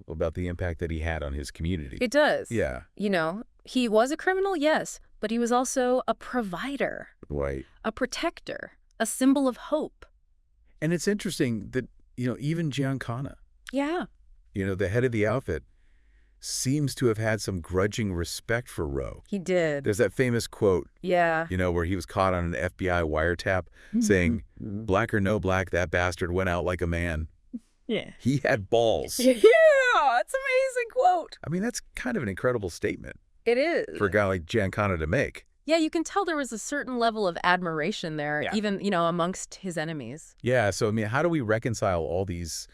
about the impact that he had on his community. It does. Yeah. He was a criminal, yes, but he was also a provider, Right. a protector, a symbol of hope. And it's interesting that, even Giancana, Yeah. the head of the outfit, seems to have had some grudging respect for Roe. He did. There's that famous quote, Yeah. where he was caught on an FBI wiretap saying, "Black or no black, that bastard went out like a man." Yeah. He had balls. Yeah, it's an amazing quote. That's kind of an incredible statement It is. for a guy like Giancana to make. Yeah, you can tell there was a certain level of admiration there, Yeah. even, amongst his enemies. Yeah, so how do we reconcile all these,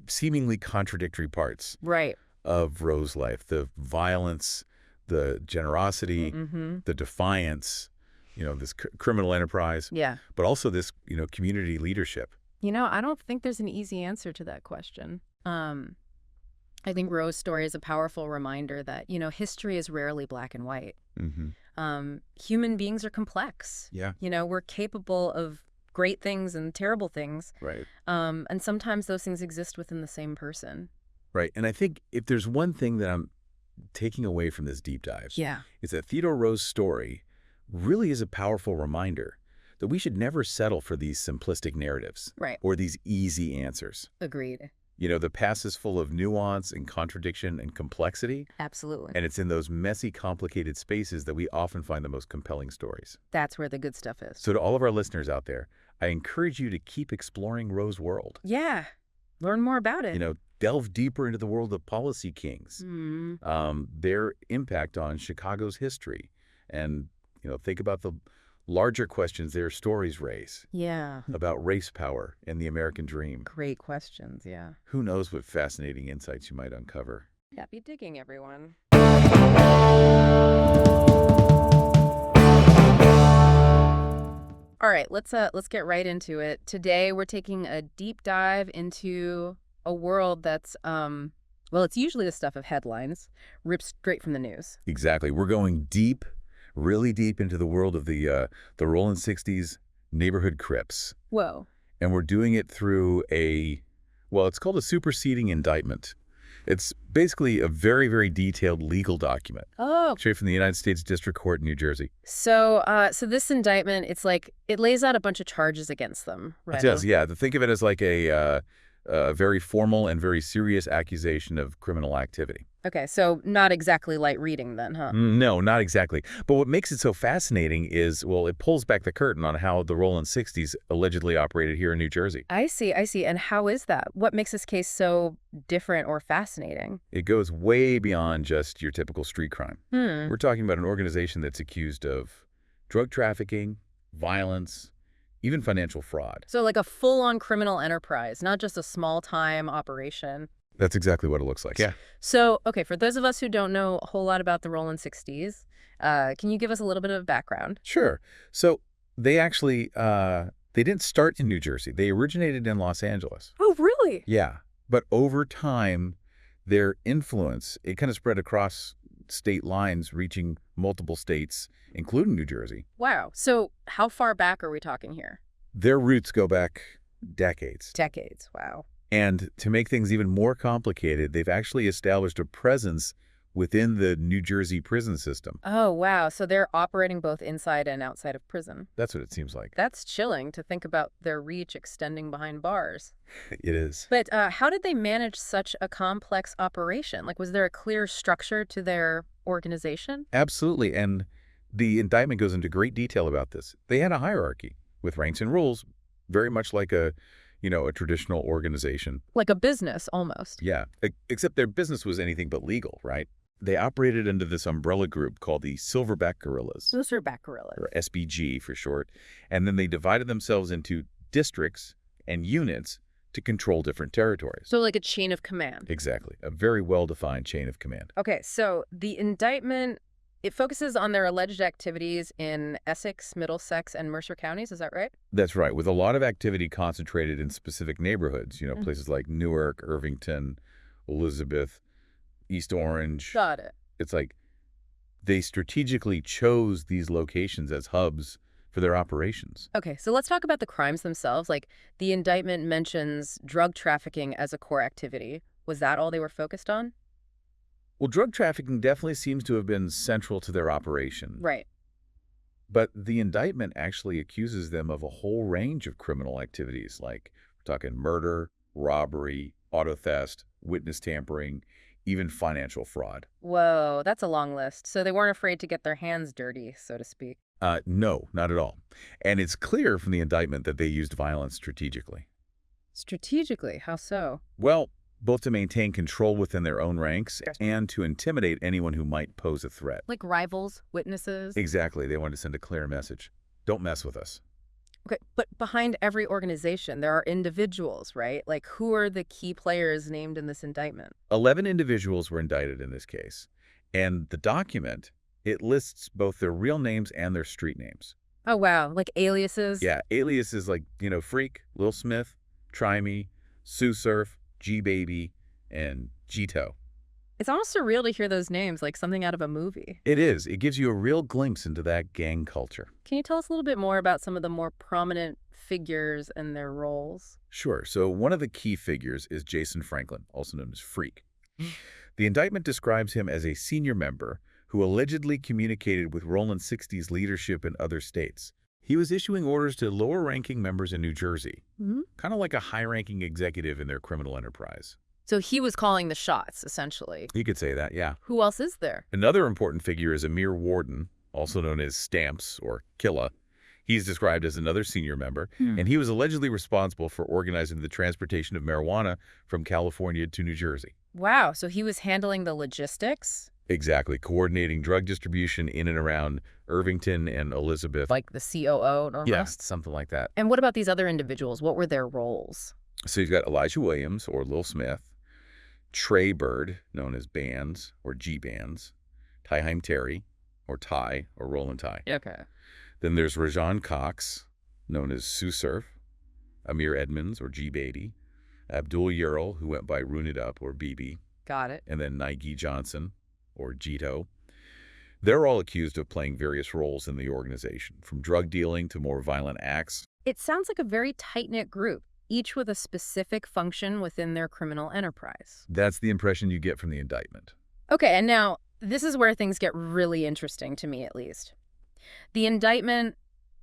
seemingly contradictory parts Right. of Roe's life? The violence, the generosity, the defiance, this criminal enterprise, Yeah. but also this, community leadership. I don't think there's an easy answer to that question. I think Roe's story is a powerful reminder that, history is rarely black and white. Human beings are complex. Yeah. We're capable of great things and terrible things. Right. And sometimes those things exist within the same person. Right. And I think if there's one thing that I'm taking away from this deep dive, Yeah. is that Theodore Roe's story really is a powerful reminder that we should never settle for these simplistic narratives Right. or these easy answers. Agreed. The past is full of nuance and contradiction and complexity, Absolutely. and it's in those messy, complicated spaces that we often find the most compelling stories. That's where the good stuff is. So to all of our listeners out there, I encourage you to keep exploring Roe's world. Yeah. Learn more about it. Delve deeper into the world of policy kings, their impact on Chicago's history, and, think about the larger questions their stories raise Yeah. about race power and the American dream. Great questions. Yeah. Who knows what fascinating insights you might uncover. Happy digging, everyone. All right, let's get right into it. Today we're taking a deep dive into a world that's well, it's usually the stuff of headlines, ripped straight from the news. Exactly. We're going deep, really deep into the world of the Rolling 60s neighborhood crips. Whoa. And we're doing it through well, it's called a superseding indictment. It's basically a very, very detailed legal document, Oh, straight from the United States District Court in New Jersey. so this indictment, it's like it lays out a bunch of charges against them, It right? does, yeah. Think of it as like a very formal and very serious accusation of criminal activity. Okay, so not exactly light reading then, huh? No, not exactly. But what makes it so fascinating is, well, it pulls back the curtain on how the Rolling 60s allegedly operated here in New Jersey. I see, I see. And how is that? What makes this case so different or fascinating? It goes way beyond just your typical street crime. Hmm. We're talking about an organization that's accused of drug trafficking, violence, even financial fraud. So like a full-on criminal enterprise, not just a small-time operation. That's exactly what it looks like. Yeah. So, okay, for those of us who don't know a whole lot about the Rolling 60s, can you give us a little bit of background? Sure. So they actually, they didn't start in New Jersey. They originated in Los Angeles. Oh, really? Yeah. But over time, their influence, it kind of spread across state lines, reaching multiple states, including New Jersey. Wow. So how far back are we talking here? Their roots go back decades. Decades. Wow. And to make things even more complicated, they've actually established a presence within the New Jersey prison system. Oh, wow. So they're operating both inside and outside of prison. That's what it seems like. That's chilling to think about their reach extending behind bars. It is. But how did they manage such a complex operation? Like, was there a clear structure to their organization? Absolutely. And the indictment goes into great detail about this. They had a hierarchy with ranks and rules, very much like a traditional organization. Like a business, almost. Yeah, except their business was anything but legal, right? They operated under this umbrella group called the Silverback Guerrillas, Those are back gorillas. or SBG for short, and then they divided themselves into districts and units to control different territories. So like a chain of command. Exactly, a very well-defined chain of command. Okay, so the indictment, it focuses on their alleged activities in Essex, Middlesex, and Mercer counties. Is that right? That's right, with a lot of activity concentrated in specific neighborhoods, Mm. places like Newark, Irvington, Elizabeth, East Orange. Got it. It's like they strategically chose these locations as hubs for their operations. Okay, so let's talk about the crimes themselves. Like, the indictment mentions drug trafficking as a core activity. Was that all they were focused on? Well, drug trafficking definitely seems to have been central to their operation. Right. But the indictment actually accuses them of a whole range of criminal activities, like we're talking murder, robbery, auto theft, witness tampering, even financial fraud. Whoa, that's a long list. So they weren't afraid to get their hands dirty, so to speak. No, not at all. And it's clear from the indictment that they used violence strategically. Strategically, how so? Well, both to maintain control within their own ranks and to intimidate anyone who might pose a threat. Like rivals, witnesses? Exactly. They wanted to send a clear message. Don't mess with us. Okay, but behind every organization, there are individuals, right? Like, who are the key players named in this indictment? 11 individuals were indicted in this case. And the document, it lists both their real names and their street names. Oh, wow, like aliases? Yeah, aliases like, Freak, Lil Smith, Try Me, Sue Surf, G-Baby, and Gito. It's almost surreal to hear those names, like something out of a movie. It is. It gives you a real glimpse into that gang culture. Can you tell us a little bit more about some of the more prominent figures and their roles? Sure. So one of the key figures is Jason Franklin, also known as Freak. The indictment describes him as a senior member who allegedly communicated with Rolling 60's leadership in other states. He was issuing orders to lower-ranking members in New Jersey, kind of like a high-ranking executive in their criminal enterprise. So he was calling the shots, essentially. You could say that, yeah. Who else is there? Another important figure is Amir Warden, also known as Stamps or Killa. He's described as another senior member, and he was allegedly responsible for organizing the transportation of marijuana from California to New Jersey. Wow, so he was handling the logistics? Exactly, coordinating drug distribution in and around Irvington and Elizabeth. Like the COO, almost? Yeah, something like that. And what about these other individuals? What were their roles? So you've got Elijah Williams, or Lil Smith, Trey Bird, known as Bands, or G-Bands, Tyheim Terry, or Ty, or Roland Ty. Okay. Then there's Rajon Cox, known as Sue Surf, Amir Edmonds, or G. Beatty, Abdul Ural, who went by Rune It Up, or BB, Got it. and then Nike Johnson, or Jito. They're all accused of playing various roles in the organization, from drug dealing to more violent acts. It sounds like a very tight-knit group, each with a specific function within their criminal enterprise. That's the impression you get from the indictment. Okay, and now this is where things get really interesting to me, at least. The indictment,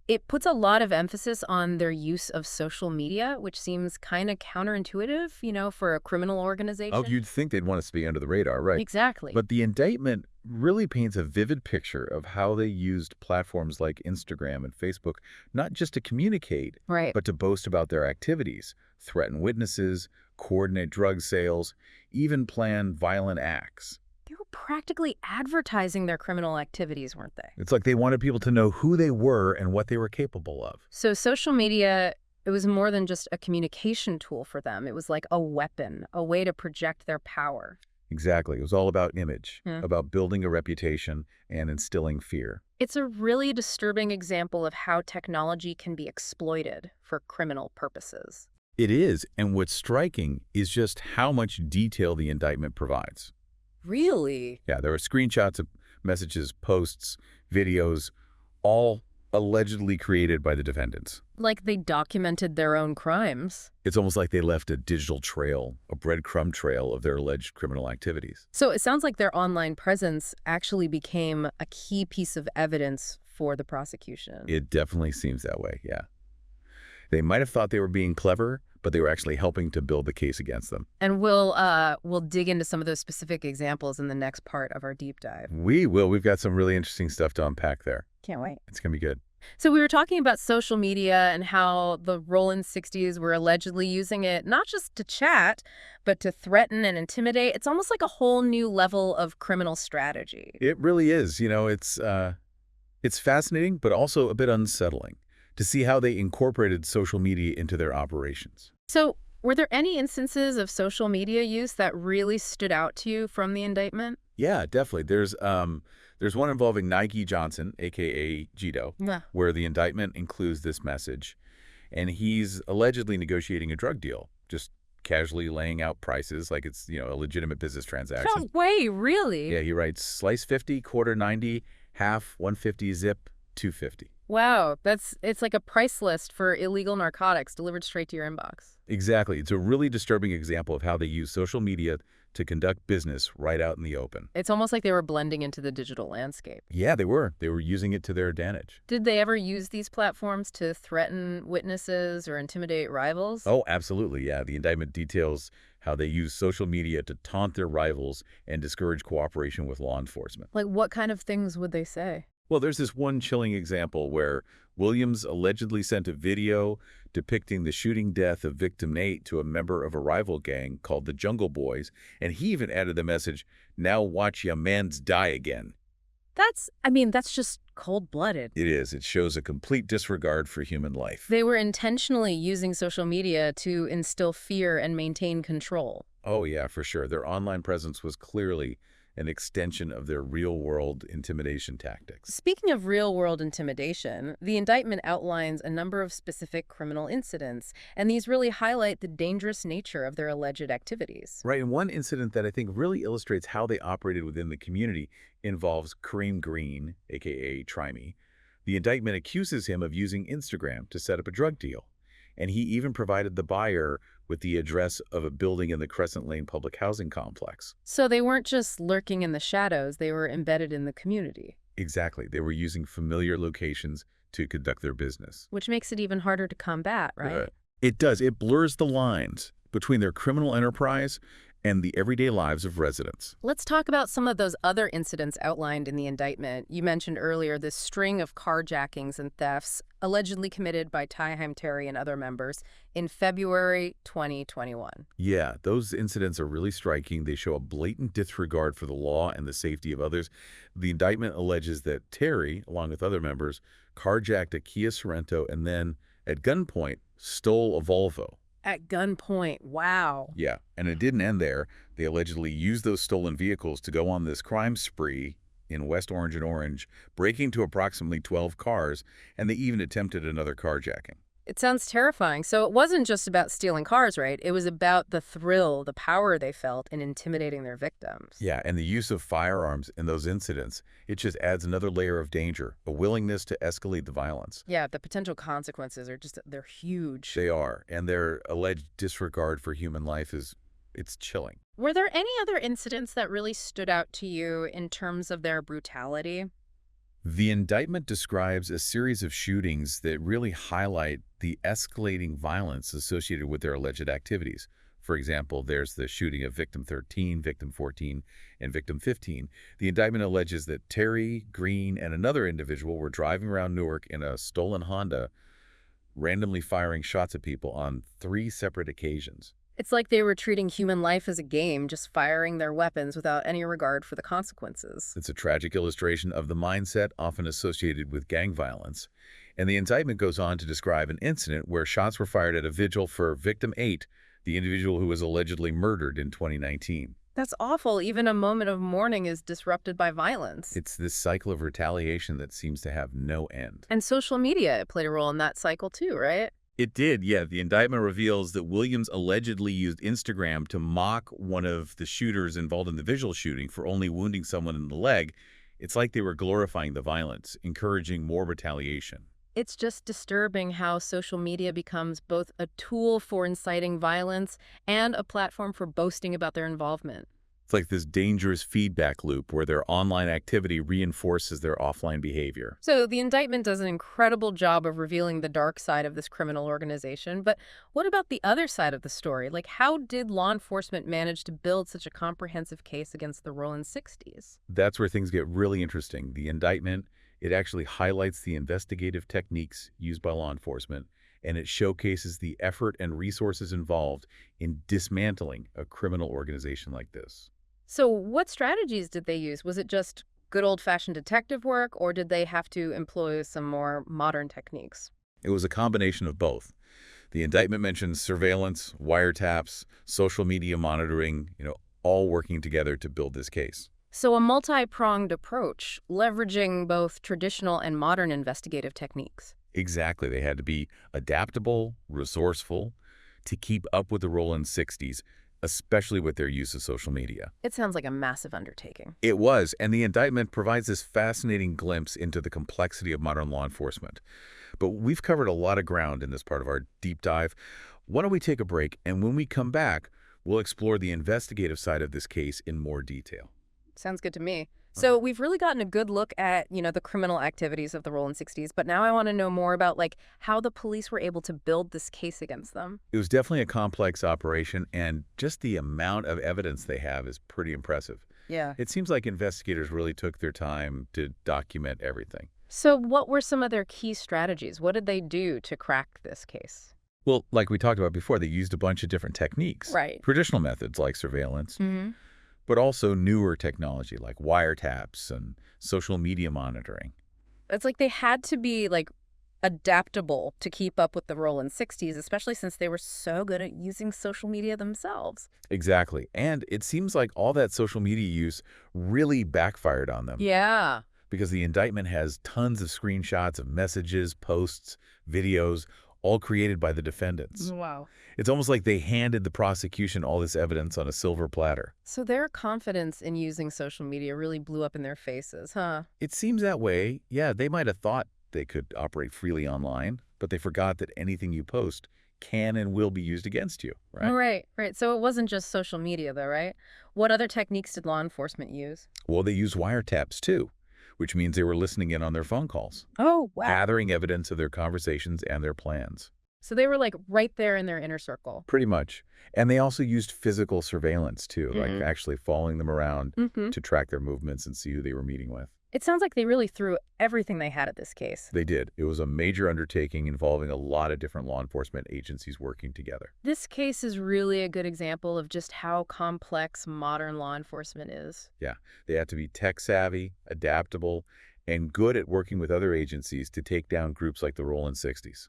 it puts a lot of emphasis on their use of social media, which seems kind of counterintuitive, for a criminal Oh, organization. you'd think they'd want us to be under the radar, right? Exactly. But the indictment really paints a vivid picture of how they used platforms like Instagram and Facebook, not just to communicate, Right. but to boast about their activities, threaten witnesses, coordinate drug sales, even plan violent acts. They were practically advertising their criminal activities, weren't they? It's like they wanted people to know who they were and what they were capable of. So social media, it was more than just a communication tool for them. It was like a weapon, a way to project their power. Exactly. It was all about image, Hmm. about building a reputation and instilling fear. It's a really disturbing example of how technology can be exploited for criminal purposes. It is, and what's striking is just how much detail the indictment provides. Really? Yeah, there are screenshots of messages, posts, videos, all allegedly created by the defendants. Like they documented their own crimes. It's almost like they left a digital trail, a breadcrumb trail of their alleged criminal activities. So it sounds like their online presence actually became a key piece of evidence for the prosecution. It definitely seems that way, yeah. They might have thought they were being clever, but they were actually helping to build the case against them. And we'll dig into some of those specific examples in the next part of our deep dive. We will. We've got some really interesting stuff to unpack there. Can't wait. It's going to be good. So we were talking about social media and how the Rollin 60s were allegedly using it not just to chat, but to threaten and intimidate. It's almost like a whole new level of criminal strategy. It really is. It's fascinating, but also a bit unsettling to see how they incorporated social media into their operations. So were there any instances of social media use that really stood out to you from the indictment? Yeah, definitely. There's one involving Nike Johnson, a.k.a. Jito, Yeah. where the indictment includes this message, and he's allegedly negotiating a drug deal, just casually laying out prices like it's, a legitimate business transaction. No way, really? Yeah, he writes slice 50, quarter 90, half 150, zip 250. Wow, it's like a price list for illegal narcotics delivered straight to your inbox. Exactly. It's a really disturbing example of how they use social media to conduct business right out in the open. It's almost like they were blending into the digital landscape. Yeah, they were. They were using it to their advantage. Did they ever use these platforms to threaten witnesses or intimidate rivals? Oh, absolutely. Yeah, the indictment details how they use social media to taunt their rivals and discourage cooperation with law enforcement. Like what kind of things would they say? Well, there's this one chilling example where Williams allegedly sent a video depicting the shooting death of victim Nate to a member of a rival gang called the Jungle Boys, and he even added the message, "Now watch ya mans die again." That's just cold-blooded. It is. It shows a complete disregard for human life. They were intentionally using social media to instill fear and maintain control. Oh, yeah, for sure. Their online presence was clearly an extension of their real-world intimidation tactics. Speaking of real-world intimidation, the indictment outlines a number of specific criminal incidents, and these really highlight the dangerous nature of their alleged activities. Right, and one incident that I think really illustrates how they operated within the community involves Kareem Green, a.k.a. Trimey. The indictment accuses him of using Instagram to set up a drug deal, and he even provided the buyer with the address of a building in the Crescent Lane public housing complex. So they weren't just lurking in the shadows, they were embedded in the community. Exactly. They were using familiar locations to conduct their business. Which makes it even harder to combat, right? It does. It blurs the lines between their criminal enterprise and the everyday lives of residents. Let's talk about some of those other incidents outlined in the indictment. You mentioned earlier this string of carjackings and thefts allegedly committed by Tyheim Terry and other members in February 2021. Yeah, those incidents are really striking. They show a blatant disregard for the law and the safety of others. The indictment alleges that Terry, along with other members, carjacked a Kia Sorento and then, at gunpoint, stole a Volvo. At gunpoint, wow. Yeah, and it didn't end there. They allegedly used those stolen vehicles to go on this crime spree in West Orange and Orange, breaking into approximately 12 cars, and they even attempted another carjacking. It sounds terrifying. So it wasn't just about stealing cars, right? It was about the thrill, the power they felt in intimidating their victims. Yeah, and the use of firearms in those incidents, it just adds another layer of danger, a willingness to escalate the violence. Yeah, the potential consequences are they're huge. They are, and their alleged disregard for human life it's chilling. Were there any other incidents that really stood out to you in terms of their brutality? The indictment describes a series of shootings that really highlight the escalating violence associated with their alleged activities. For example, there's the shooting of victim 13, victim 14, and victim 15. The indictment alleges that Terry, Green, and another individual were driving around Newark in a stolen Honda, randomly firing shots at people on 3 separate occasions. It's like they were treating human life as a game, just firing their weapons without any regard for the consequences. It's a tragic illustration of the mindset often associated with gang violence. And the indictment goes on to describe an incident where shots were fired at a vigil for victim 8, the individual who was allegedly murdered in 2019. That's awful. Even a moment of mourning is disrupted by violence. It's this cycle of retaliation that seems to have no end. And social media played a role in that cycle too, right? It did, yeah. The indictment reveals that Williams allegedly used Instagram to mock one of the shooters involved in the visual shooting for only wounding someone in the leg. It's like they were glorifying the violence, encouraging more retaliation. It's just disturbing how social media becomes both a tool for inciting violence and a platform for boasting about their involvement. It's like this dangerous feedback loop where their online activity reinforces their offline behavior. So the indictment does an incredible job of revealing the dark side of this criminal organization. But what about the other side of the story? Like, how did law enforcement manage to build such a comprehensive case against the Rollin 60s? That's where things get really interesting. The indictment, it actually highlights the investigative techniques used by law enforcement, and it showcases the effort and resources involved in dismantling a criminal organization like this. So what strategies did they use? Was it just good old-fashioned detective work, or did they have to employ some more modern techniques? It was a combination of both. The indictment mentions surveillance, wiretaps, social media monitoring, all working together to build this case. So a multi-pronged approach, leveraging both traditional and modern investigative techniques. Exactly. They had to be adaptable, resourceful, to keep up with the Rollin 60s, especially with their use of social media. It sounds like a massive undertaking. It was, and the indictment provides this fascinating glimpse into the complexity of modern law enforcement. But we've covered a lot of ground in this part of our deep dive. Why don't we take a break, and when we come back, we'll explore the investigative side of this case in more detail. Sounds good to me. So we've really gotten a good look at, the criminal activities of the Rollin 60s, but now I want to know more about how the police were able to build this case against them. It was definitely a complex operation, and just the amount of evidence they have is pretty impressive. Yeah. It seems like investigators really took their time to document everything. So what were some of their key strategies? What did they do to crack this case? Well, like we talked about before, they used a bunch of different techniques. Right. Traditional methods like surveillance, Mm-hmm. but also newer technology like wiretaps and social media monitoring. It's like they had to be adaptable to keep up with the Rollin 60s, especially since they were so good at using social media themselves. Exactly. And it seems like all that social media use really backfired on them. Yeah. Because the indictment has tons of screenshots of messages, posts, videos, all created by the defendants. Wow. It's almost like they handed the prosecution all this evidence on a silver platter. So their confidence in using social media really blew up in their faces, huh? It seems that way. Yeah, they might have thought they could operate freely online, but they forgot that anything you post can and will be used against you, right? Right. So it wasn't just social media, though, right? What other techniques did law enforcement use? Well, they use wiretaps too, which means they were listening in on their phone calls, Oh, wow. gathering evidence of their conversations and their plans. So they were right there in their inner circle. Pretty much. And they also used physical surveillance too, like Mhm. actually following them around Mm-hmm. to track their movements and see who they were meeting with. It sounds like they really threw everything they had at this case. They did. It was a major undertaking involving a lot of different law enforcement agencies working together. This case is really a good example of just how complex modern law enforcement is. Yeah, they had to be tech savvy, adaptable, and good at working with other agencies to take down groups like the Rollin 60s.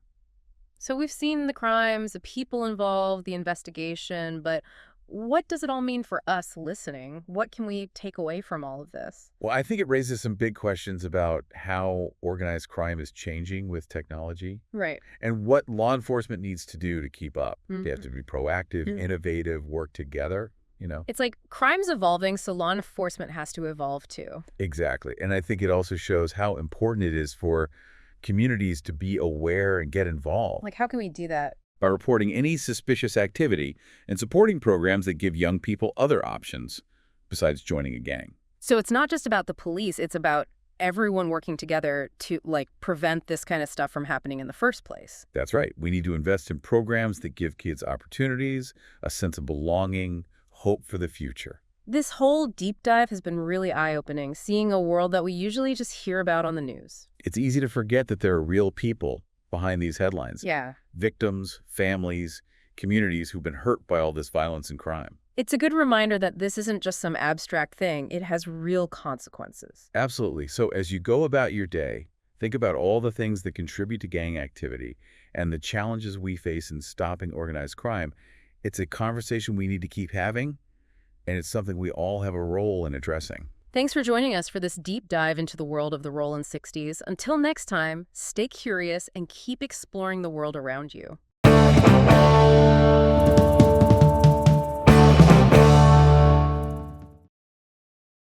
So we've seen the crimes, the people involved, the investigation, but what does it all mean for us listening? What can we take away from all of this? Well, I think it raises some big questions about how organized crime is changing with technology Right. and what law enforcement needs to do to keep up. They have Mhm. to be proactive, innovative, work together. It's like crime's evolving, so law enforcement has to evolve too. Exactly. And I think it also shows how important it is for communities to be aware and get involved Like, how can we do that? by reporting any suspicious activity and supporting programs that give young people other options besides joining a gang. So it's not just about the police, it's about everyone working together to, like, prevent this kind of stuff from happening in the first place. That's right. We need to invest in programs that give kids opportunities, a sense of belonging, hope for the future. This whole deep dive has been really eye-opening, seeing a world that we usually just hear about on the news. It's easy to forget that there are real people behind these headlines. Yeah. Victims, families, communities who've been hurt by all this violence and crime. It's a good reminder that this isn't just some abstract thing. It has real consequences. Absolutely. So as you go about your day, think about all the things that contribute to gang activity and the challenges we face in stopping organized crime. It's a conversation we need to keep having, and it's something we all have a role in addressing. Thanks for joining us for this deep dive into the world of the Rollin' 60s. Until next time, stay curious and keep exploring the world around you.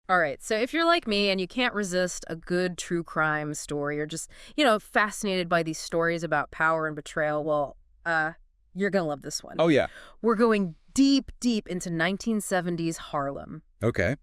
All right, so if you're like me and you can't resist a good true crime story or just, fascinated by these stories about power and betrayal, well, you're going to love this one. Oh, yeah. We're going deep, deep into 1970s Harlem. Okay.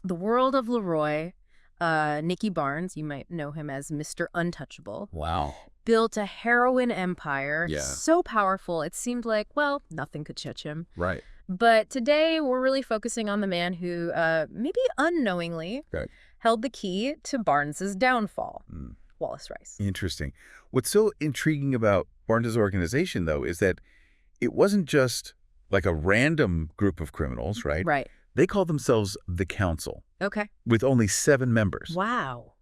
The world of Leroy, Nicky Barnes, you might know him as Mr. Untouchable, Wow. built a heroin empire Yeah. so powerful it seemed like, well, nothing could touch him. Right. But today we're really focusing on the man who, maybe unknowingly, Right. held the key to Barnes's downfall, Wallace Rice. Interesting. What's so intriguing about Barnes's organization, though, is that it wasn't just like a random group of criminals, right? Right. They called themselves the Council, Okay. with only 7 members, Wow.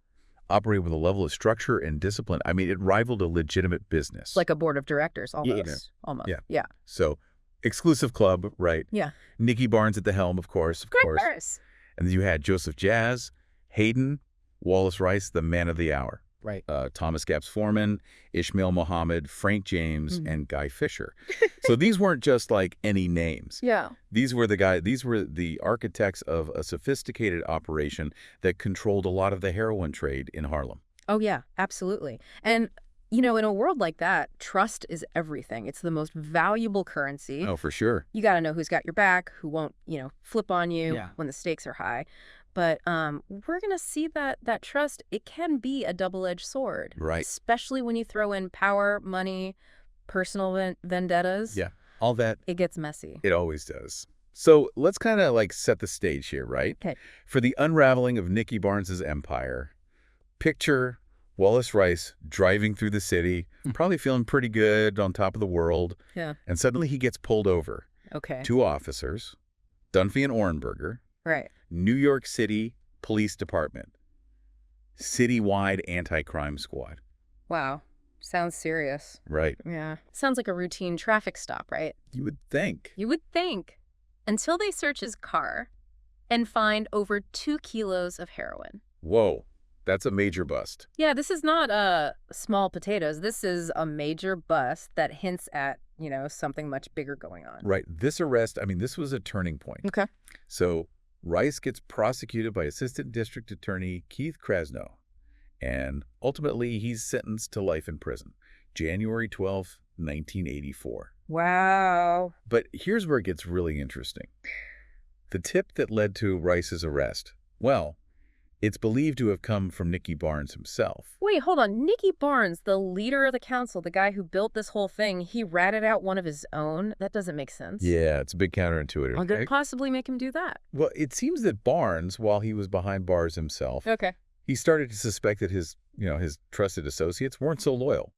operating with a level of structure and discipline. I mean, it rivaled a legitimate business. Like a board of directors, Yeah. almost. Almost. Yeah. Yeah. So, exclusive club, right? Yeah. Nicky Barnes at the helm, of course. Barnes. And then you had Joseph Jazz, Hayden, Wallace Rice, the man of the hour. Right. Thomas Gapps Foreman, Ishmael Mohammed, Frank James, and Guy Fisher. So these weren't just like any names. Yeah. These were the architects of a sophisticated operation that controlled a lot of the heroin trade in Harlem. Oh, yeah, absolutely. And, in a world like that, trust is everything. It's the most valuable currency. Oh, for sure. You got to know who's got your back, who won't, flip on you Yeah. when the stakes are high. But we're going to see that trust, it can be a double-edged sword. Right. Especially when you throw in power, money, personal vendettas. Yeah. All that, It gets messy. it always does. So let's kind of like set the stage here, right? Okay. For the unraveling of Nicky Barnes's empire, picture Wallace Rice driving through the city, probably feeling pretty good on top of the world, Yeah. and suddenly he gets pulled over. Okay. 2 officers, Dunphy and Orenberger, Right. New York City Police Department, citywide anti-crime squad. Wow. Sounds serious. Right. Yeah. Sounds like a routine traffic stop, right? You would think. You would think. Until they search his car and find over 2 kilos of heroin. Whoa, that's a major bust. Yeah, this is not small potatoes. This is a major bust that hints at, something much bigger going on. Right. This arrest, I mean, this was a turning point. Okay. So Rice gets prosecuted by Assistant District Attorney Keith Krasno, and ultimately he's sentenced to life in prison, January 12th, 1984. Wow. But here's where it gets really interesting. The tip that led to Rice's arrest, well, it's believed to have come from Nicky Barnes himself. Wait, hold on. Nicky Barnes, the leader of the council, the guy who built this whole thing, he ratted out one of his own? That doesn't make sense. Yeah, it's a bit counterintuitive. What could possibly make him do that? Well, it seems that Barnes, while he was behind bars himself, Okay. he started to suspect that his trusted associates weren't so loyal.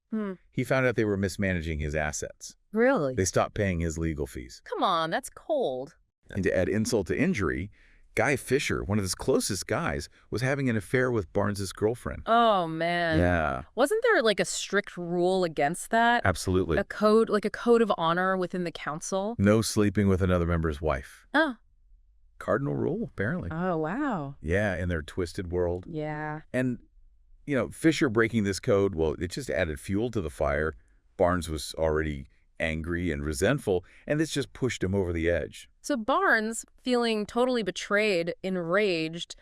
He found out they were mismanaging his assets. Really? They stopped paying his legal fees. Come on, that's cold. And to add insult to injury, Guy Fisher, one of his closest guys, was having an affair with Barnes's girlfriend. Oh, man. Yeah, Wasn't there like a strict rule against that? absolutely. A code of honor within the council? No sleeping with another member's wife. Oh. Cardinal rule, apparently. Oh, wow. Yeah, in their twisted world. Yeah. And, Fisher breaking this code, well, it just added fuel to the fire. Barnes was already angry and resentful, and this just pushed him over the edge. So Barnes, feeling totally betrayed, enraged,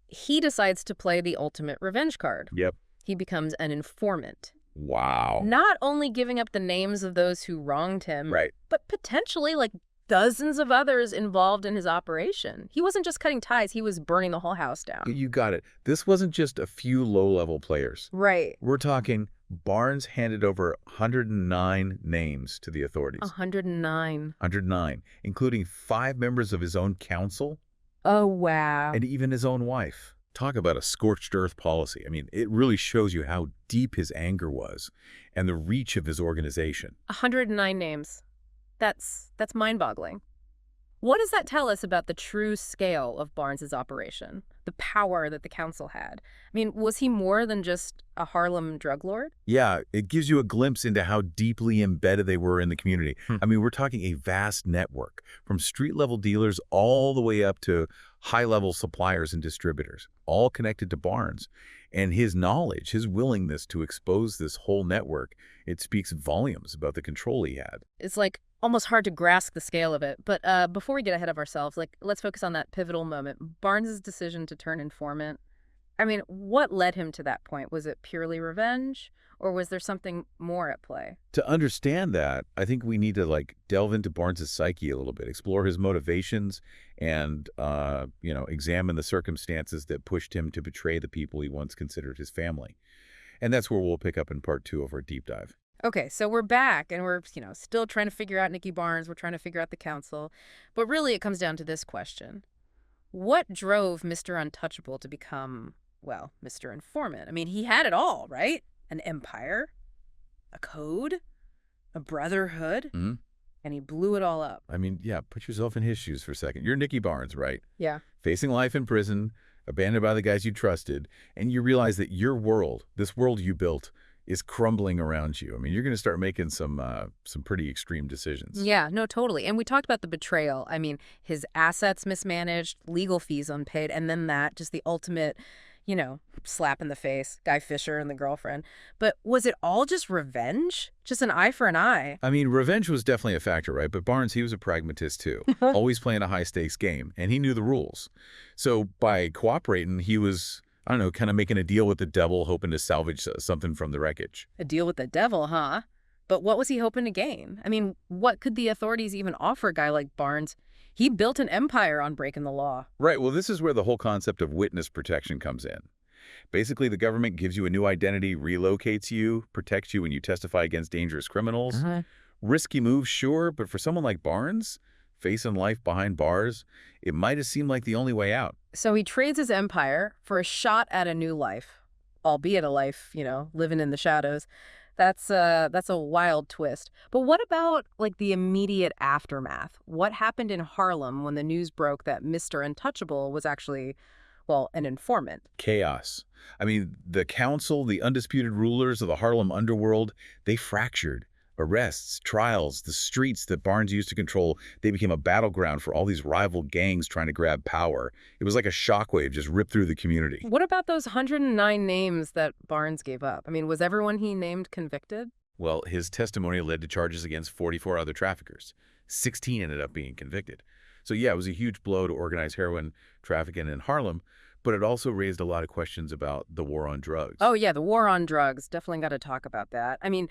he decides to play the ultimate revenge card. Yep. He becomes an informant. Wow. Not only giving up the names of those who wronged him, Right. but potentially like dozens of others involved in his operation. He wasn't just cutting ties, he was burning the whole house down. You got it. This wasn't just a few low-level players. Right. We're talking Barnes handed over 109 names to the authorities. 109. 109, including 5 members of his own council Oh, wow. and even his own wife. Talk about a scorched earth policy. I mean, it really shows you how deep his anger was and the reach of his organization. 109 names. That's mind-boggling. What does that tell us about the true scale of Barnes's operation? The power that the council had? I mean, was he more than just a Harlem drug lord? Yeah, it gives you a glimpse into how deeply embedded they were in the community. I mean, we're talking a vast network, from street-level dealers all the way up to high-level suppliers and distributors, all connected to Barnes. And his knowledge, his willingness to expose this whole network, it speaks volumes about the control he had. It's like almost hard to grasp the scale of it. But before we get ahead of ourselves, let's focus on that pivotal moment. Barnes's decision to turn informant. I mean, what led him to that point? Was it purely revenge, or was there something more at play? To understand that, I think we need to delve into Barnes's psyche a little bit, explore his motivations, and examine the circumstances that pushed him to betray the people he once considered his family. And that's where we'll pick up in part 2 of our deep dive. Okay, so we're back and we're, still trying to figure out Nicky Barnes. We're trying to figure out the council. But really, it comes down to this question. What drove Mr. Untouchable to become, well, Mr. Informant? I mean, he had it all, right? An empire, a code, a brotherhood, Mhm. and he blew it all up. I mean, yeah, put yourself in his shoes for a second. You're Nicky Barnes, right? Yeah. Facing life in prison, abandoned by the guys you trusted, and you realize that your world, this world you built, is crumbling around you. I mean, you're going to start making some pretty extreme decisions. Yeah, no, totally. And we talked about the betrayal. I mean, his assets mismanaged, legal fees unpaid, and then just the ultimate, slap in the face, Guy Fisher and the girlfriend. But was it all just revenge? Just an eye for an eye? I mean, revenge was definitely a factor, right? But Barnes, he was a pragmatist too, always playing a high-stakes game, and he knew the rules. So by cooperating, he was, I don't know, kind of making a deal with the devil, hoping to salvage something from the wreckage. A deal with the devil, huh? But what was he hoping to gain? I mean, what could the authorities even offer a guy like Barnes? He built an empire on breaking the law. Right. Well, this is where the whole concept of witness protection comes in. Basically, the government gives you a new identity, relocates you, protects you when you testify against dangerous criminals. Risky move, sure, but for someone like Barnes, facing life behind bars, it might have seemed like the only way out. So he trades his empire for a shot at a new life, albeit a life, living in the shadows. That's a wild twist. But what about the immediate aftermath? What happened in Harlem when the news broke that Mr. Untouchable was actually, well, an informant? Chaos. I mean, the council, the undisputed rulers of the Harlem underworld, they fractured. Arrests, trials, the streets that Barnes used to control, they became a battleground for all these rival gangs trying to grab power. It was like a shockwave just ripped through the community. What about those 109 names that Barnes gave up? I mean, was everyone he named convicted? Well, his testimony led to charges against 44 other traffickers. 16 ended up being convicted. So yeah, it was a huge blow to organized heroin trafficking in Harlem, but it also raised a lot of questions about the war on drugs. Oh yeah, the war on drugs. Definitely got to talk about that. I mean,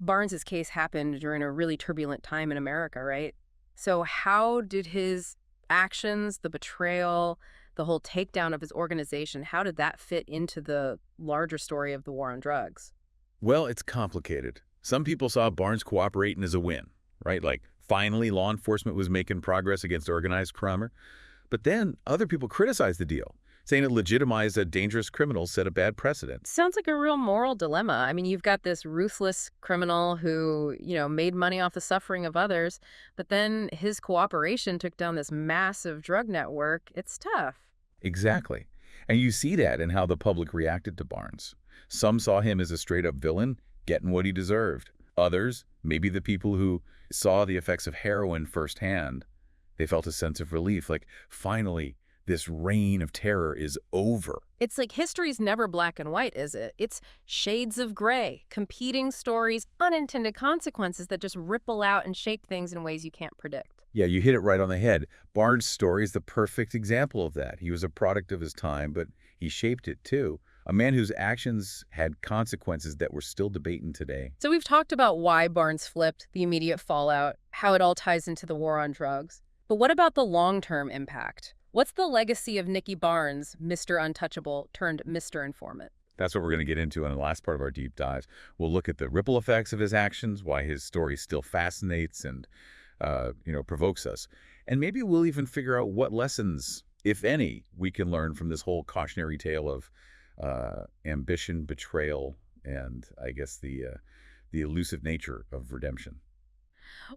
Barnes's case happened during a really turbulent time in America, right? So how did his actions, the betrayal, the whole takedown of his organization, how did that fit into the larger story of the war on drugs? Well, it's complicated. Some people saw Barnes cooperating as a win, right? Like, finally, law enforcement was making progress against organized crime. But then other people criticized the deal, saying it legitimized a dangerous criminal set a bad precedent. Sounds like a real moral dilemma. I mean, you've got this ruthless criminal who, made money off the suffering of others, but then his cooperation took down this massive drug network. It's tough. Exactly. And you see that in how the public reacted to Barnes. Some saw him as a straight-up villain, getting what he deserved. Others, maybe the people who saw the effects of heroin firsthand, they felt a sense of relief, like, finally, this reign of terror is over. It's like history's never black and white, is it? It's shades of gray, competing stories, unintended consequences that just ripple out and shape things in ways you can't predict. Yeah, you hit it right on the head. Barnes' story is the perfect example of that. He was a product of his time, but he shaped it too. A man whose actions had consequences that we're still debating today. So we've talked about why Barnes flipped, the immediate fallout, how it all ties into the war on drugs. But what about the long-term impact? What's the legacy of Nicky Barnes, Mr. Untouchable turned Mr. Informant? That's what we're going to get into in the last part of our deep dive. We'll look at the ripple effects of his actions, why his story still fascinates and, provokes us. And maybe we'll even figure out what lessons, if any, we can learn from this whole cautionary tale of ambition, betrayal, and I guess the elusive nature of redemption.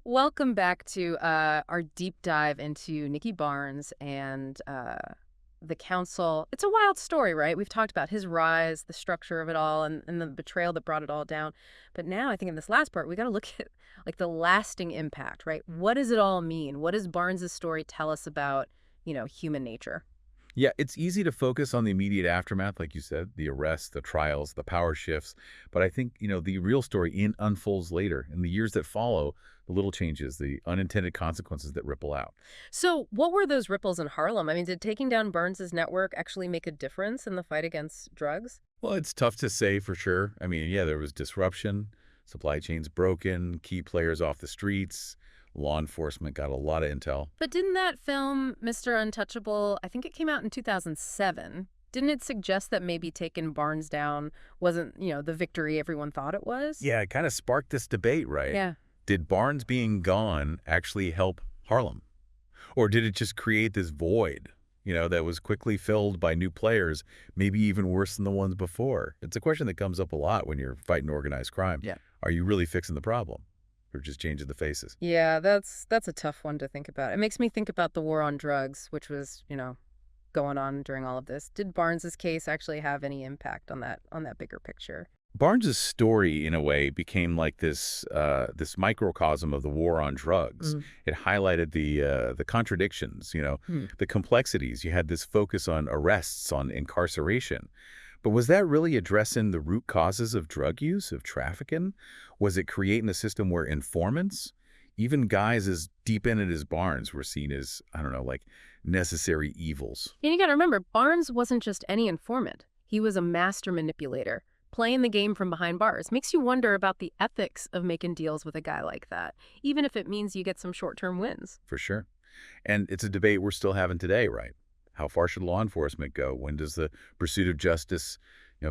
Welcome back to our deep dive into Nicky Barnes and the council. It's a wild story, right? We've talked about his rise, the structure of it all, and the betrayal that brought it all down. But now I think in this last part, we got to look at like the lasting impact, right? What does it all mean? What does Barnes's story tell us about, human nature? Yeah, it's easy to focus on the immediate aftermath, like you said, the arrests, the trials, the power shifts. But I think, the real story unfolds later. In the years that follow, the little changes, the unintended consequences that ripple out. So what were those ripples in Harlem? I mean, did taking down Barnes's network actually make a difference in the fight against drugs? Well, it's tough to say for sure. I mean, yeah, there was disruption, supply chains broken, key players off the streets, law enforcement got a lot of intel. But didn't that film, Mr. Untouchable, I think it came out in 2007, didn't it suggest that maybe taking Barnes down wasn't, the victory everyone thought it was? Yeah, it kind of sparked this debate, right? Yeah. Did Barnes being gone actually help Harlem? Or did it just create this void, that was quickly filled by new players, maybe even worse than the ones before? It's a question that comes up a lot when you're fighting organized crime. Yeah. Are you really fixing the problem? Or just changing the faces? Yeah, that's a tough one to think about. It makes me think about the war on drugs, which was, going on during all of this. Did Barnes's case actually have any impact on that bigger picture? Barnes's story, in a way, became like this microcosm of the war on drugs. Mm. It highlighted the contradictions, Hmm. the complexities. You had this focus on arrests, on incarceration. But was that really addressing the root causes of drug use, of trafficking? Was it creating a system where informants, even guys as deep in it as Barnes, were seen as, I don't know, like necessary evils? And you got to remember, Barnes wasn't just any informant. He was a master manipulator, playing the game from behind bars. Makes you wonder about the ethics of making deals with a guy like that, even if it means you get some short-term wins. For sure. And it's a debate we're still having today, right? How far should law enforcement go? When does the pursuit of justice,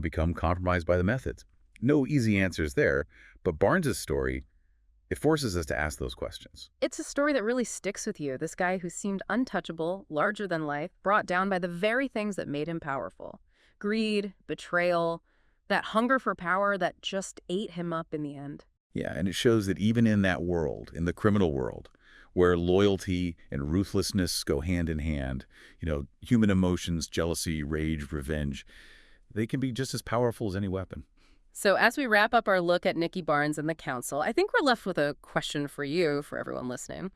become compromised by the methods? No easy answers there, but Barnes's story, it forces us to ask those questions. It's a story that really sticks with you. This guy who seemed untouchable, larger than life, brought down by the very things that made him powerful. Greed, betrayal, that hunger for power that just ate him up in the end. Yeah, and it shows that even in that world, in the criminal world, where loyalty and ruthlessness go hand in hand, human emotions, jealousy, rage, revenge, they can be just as powerful as any weapon. So as we wrap up our look at Nicky Barnes and the council, I think we're left with a question for you, for everyone listening.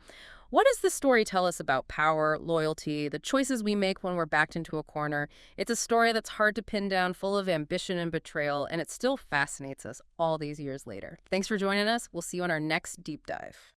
What does this story tell us about power, loyalty, the choices we make when we're backed into a corner? It's a story that's hard to pin down, full of ambition and betrayal, and it still fascinates us all these years later. Thanks for joining us. We'll see you on our next deep dive.